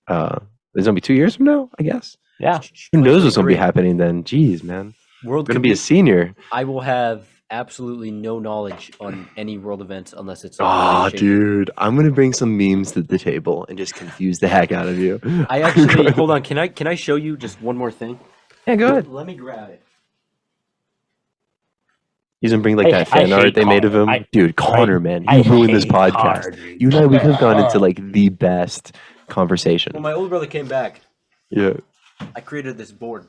It's gonna be 2 years from now, I guess. Yeah. Who knows what's gonna be 2023. happening then? Jeez, man. World I'm gonna could be a senior. I will have absolutely no knowledge on any world events unless it's. Oh, shape. dude, I'm gonna bring some memes to the table and just confuse the heck out of you. I actually hold on. Can I show you just one more thing? Yeah, go ahead. Let me grab it. He's gonna bring like I that fan art hate they made of him. Connor. Dude, Connor, man, I you ruined this hate podcast. Connor, dude. You and I, we could have gone into like the best conversation. When my older brother came back, Yeah. I created this board.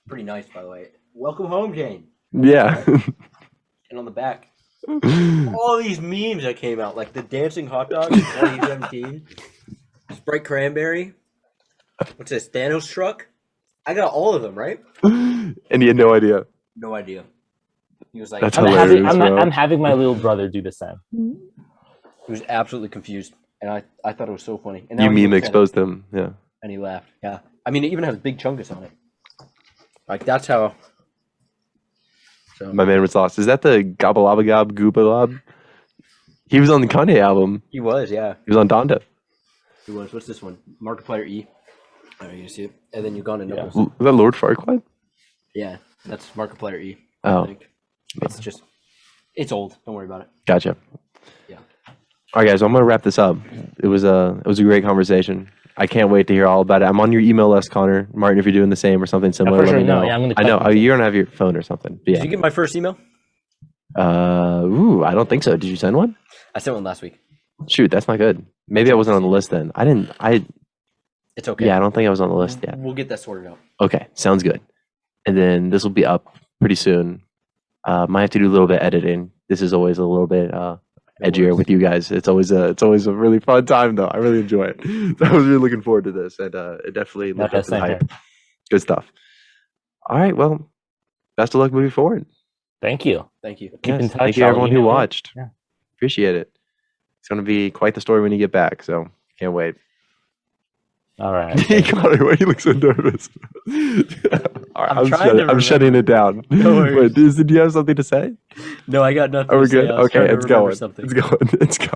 Pretty nice, by the way. Welcome home, Jane. Yeah. And on the back, all these memes that came out, like the dancing hot dog in 2017, Sprite cranberry. What's this? Thanos truck. I got all of them, right? And he had no idea. No idea. He was like, That's I'm hilarious, bro. I'm having my little brother do the same. he was absolutely confused, and I thought it was so funny. And now You he meme looks at it, exposed him. Yeah. and he laughed. Yeah, I mean, it even has big chungus on it. Like that's how. So My man was lost. Is that the Gobble Goobalob? He was on the Kanye album. he was, yeah, He was on Donda. he was. What's this one? Markiplier E. Oh, you see it, and then you gone to Yeah. Knuckles. Is that Lord Farquaad? Yeah, that's Markiplier E. Oh. I think. It's just, it's old. Don't worry about it. Gotcha. Yeah. All right, guys. Well, I'm gonna wrap this up. It was a great conversation. I can't wait to hear all about it. I'm on your email list, Connor. Martin, if you're doing the same or something similar, for let sure. me No, know. yeah, I'm gonna I know. type Oh, it. you don't have your phone or something. But Did yeah. you get my first email? I don't think so. Did you send one? I sent one last week. Shoot, that's not good. Maybe I wasn't on the list then. It's okay. Yeah, I don't think I was on the list yet. We'll get that sorted out. Okay, sounds good. And then this will be up pretty soon. Might have to do a little bit of editing. This is always a little bit edgier worries. with you guys. It's always a really fun time though. I really enjoy it. So I was really looking forward to this, and it definitely lived up to the same here. hype. Good stuff. All right, well, best of luck moving forward. Thank you. Thank you. Keep in Yes, touch. Thank you I'll everyone who email you. watched. Yeah. Appreciate it. It's gonna be quite the story when you get back. So can't wait. All right. Connor, why you look so nervous? All right, I'm trying to I'm shutting it down. No worries. Wait, do you have something to say? No, I got nothing. Are we to say. good? I was Okay, trying to it's remember going. something. It's going. It's going.